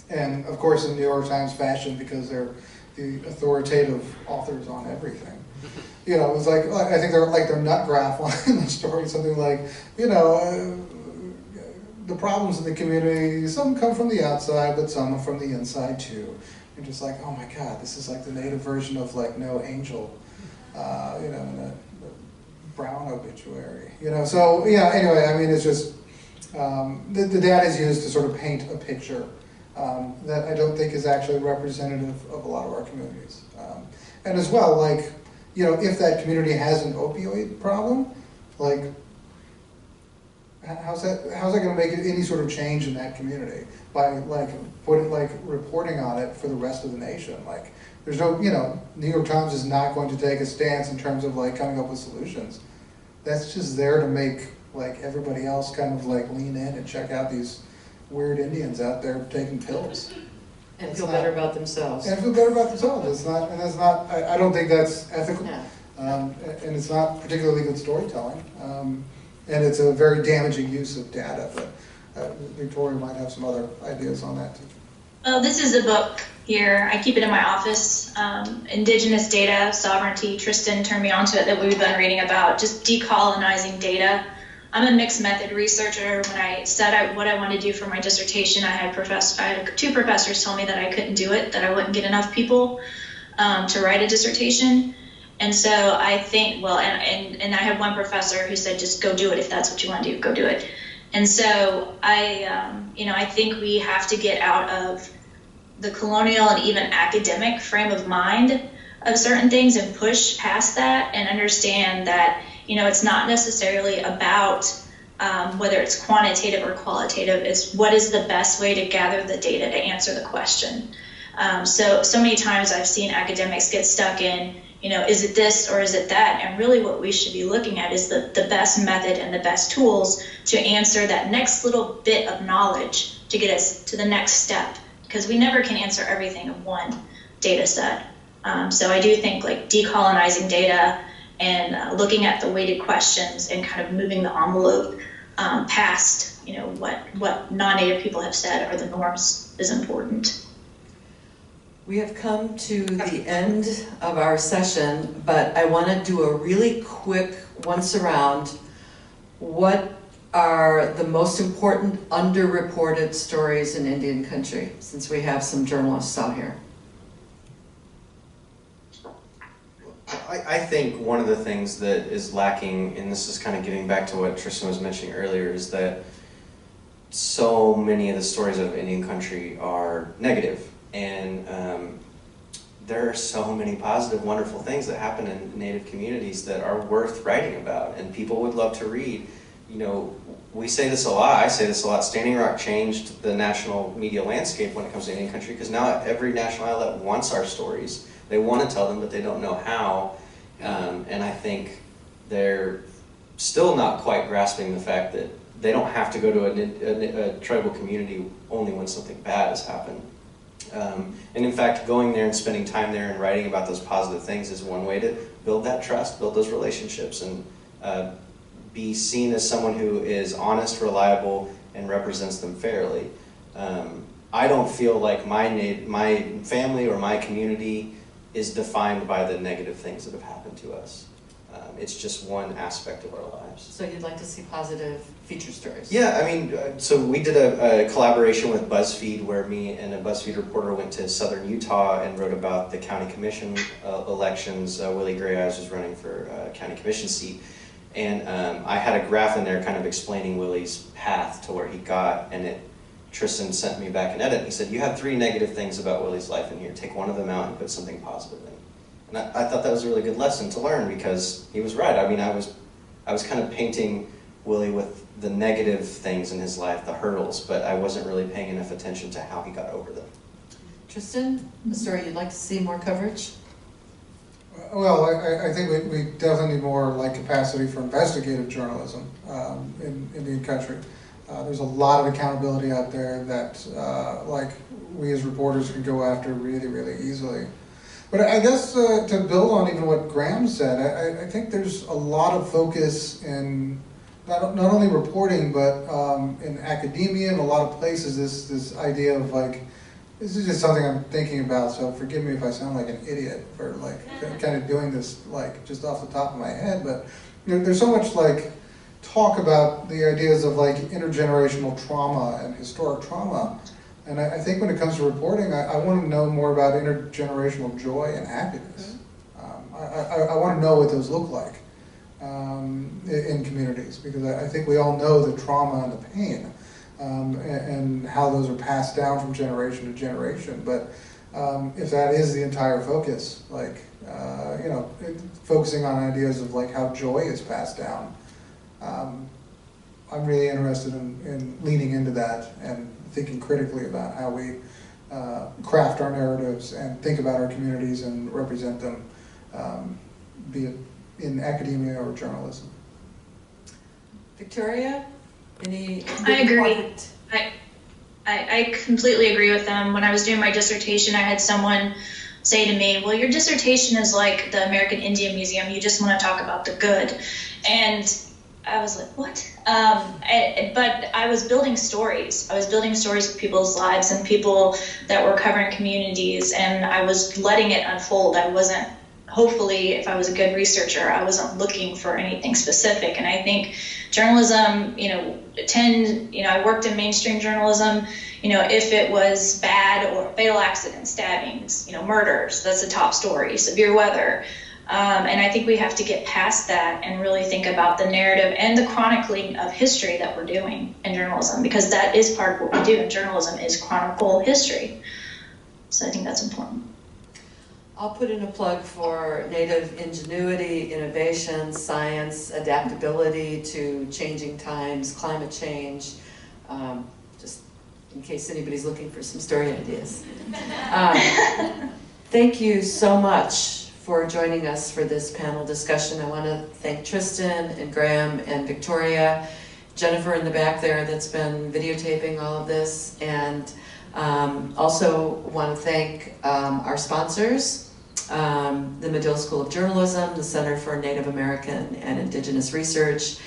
and of course in New York Times fashion, because they're the authoritative authors on everything. It was like, I think their nut graph in the story, something like, the problems in the community, some come from the outside, but some from the inside too. You're just like, oh my God, this is like the native version of like No Angel, in a Brown obituary. So yeah. Anyway, I mean, it's just the data is used to sort of paint a picture that I don't think is actually representative of a lot of our communities. And as well, like you know, if that community has an opioid problem, like, how's that going to make any sort of change in that community by like reporting on it for the rest of the nation? Like, there's no, you know, New York Times is not going to take a stance in terms of like coming up with solutions. That's just there to make like everybody else kind of like lean in and check out these weird Indians out there taking pills. And feel better about themselves. And feel better about themselves. It's not, and that's not, I don't think that's ethical. Yeah. And it's not particularly good storytelling. And it's a very damaging use of data, but Victoria might have some other ideas on that too. Well, this is a book here. I keep it in my office. Indigenous Data Sovereignty. Tristan turned me onto it that we've been reading about, just decolonizing data. I'm a mixed method researcher. When I set what I wanted to do for my dissertation, I had two professors tell me that I couldn't do it, that I wouldn't get enough people to write a dissertation. And so I think, well, and I had one professor who said, just go do it. If that's what you want to do, go do it. And so I think we have to get out of the colonial and even academic frame of mind of certain things and push past that and understand that, you know, it's not necessarily about whether it's quantitative or qualitative. It's what is the best way to gather the data to answer the question. So many times I've seen academics get stuck in, you know, is it this or is it that? And really what we should be looking at is the best method and the best tools to answer that next little bit of knowledge to get us to the next step, because we never can answer everything in one data set. So I do think like decolonizing data and looking at the weighted questions and kind of moving the envelope past, you know, what non-Native people have said are the norms is important. We have come to the end of our session, but I want to do a really quick once around. What are the most important underreported stories in Indian country, since we have some journalists out here? I think one of the things that is lacking, and this is kind of getting back to what Tristan was mentioning earlier, is that so many of the stories of Indian country are negative. And there are so many positive, wonderful things that happen in Native communities that are worth writing about and people would love to read. You know, we say this a lot, I say this a lot, Standing Rock changed the national media landscape when it comes to Indian country, because now every national outlet wants our stories. They want to tell them, but they don't know how. And I think they're still not quite grasping the fact that they don't have to go to a tribal community only when something bad has happened. And in fact, going there and spending time there and writing about those positive things is one way to build that trust, build those relationships, and be seen as someone who is honest, reliable, and represents them fairly. I don't feel like my family or my community is defined by the negative things that have happened to us. It's just one aspect of our lives. So you'd like to see positive feature stories? Yeah, I mean, so we did a collaboration with BuzzFeed where me and a BuzzFeed reporter went to southern Utah and wrote about the county commission elections. Willie Gray Eyes was running for county commission seat. And I had a graph in there kind of explaining Willie's path to where he got, and Tristan sent me back an edit. And he said, you have 3 negative things about Willie's life in here. Take one of them out and put something positive in. And I thought that was a really good lesson to learn, because he was right. I mean, I was kind of painting Willie with the negative things in his life, the hurdles, but I wasn't really paying enough attention to how he got over them. Tristan, a story you'd like to see more coverage? Well, I think we definitely need more like capacity for investigative journalism in Indian country. There's a lot of accountability out there that like we as reporters can go after really, really easily. But I guess to build on even what Graham said, I think there's a lot of focus in not only reporting, but in academia and a lot of places, this idea of like, this is just something I'm thinking about, so forgive me if I sound like an idiot for like kind of doing this like just off the top of my head, but there's so much like talk about the ideas of like intergenerational trauma and historic trauma. And I think when it comes to reporting, I want to know more about intergenerational joy and happiness. I want to know what those look like in communities, because I think we all know the trauma and the pain and how those are passed down from generation to generation. But if that is the entire focus, like, you know, focusing on ideas of like how joy is passed down. I'm really interested in leaning into that and thinking critically about how we craft our narratives and think about our communities and represent them, be it in academia or journalism. Victoria, any? I agree. I completely agree with them. When I was doing my dissertation, I had someone say to me, well, your dissertation is like the American Indian Museum. You just want to talk about the good. And I was like, what? But I was building stories. I was building stories of people's lives and people that were covering communities, and I was letting it unfold. I wasn't, hopefully, if I was a good researcher, I wasn't looking for anything specific. And I think journalism, I worked in mainstream journalism, if it was bad or fatal accidents, stabbings, murders, that's the top story, severe weather. And I think we have to get past that and really think about the narrative and the chronicling of history that we're doing in journalism, because that is part of what we do in journalism, is chronicle history. So I think that's important. I'll put in a plug for Native ingenuity, innovation, science, adaptability to changing times, climate change, just in case anybody's looking for some story ideas. Thank you so much for joining us for this panel discussion. I want to thank Tristan and Graham and Victoria, Jennifer in the back there that's been videotaping all of this, and also want to thank our sponsors, the Medill School of Journalism, the Center for Native American and Indigenous Research,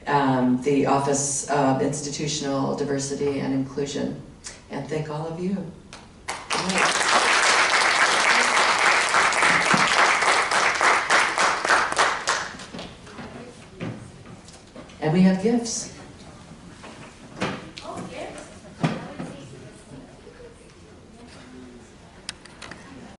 the Office of Institutional Diversity and Inclusion, and thank all of you. Good night. And we have gifts.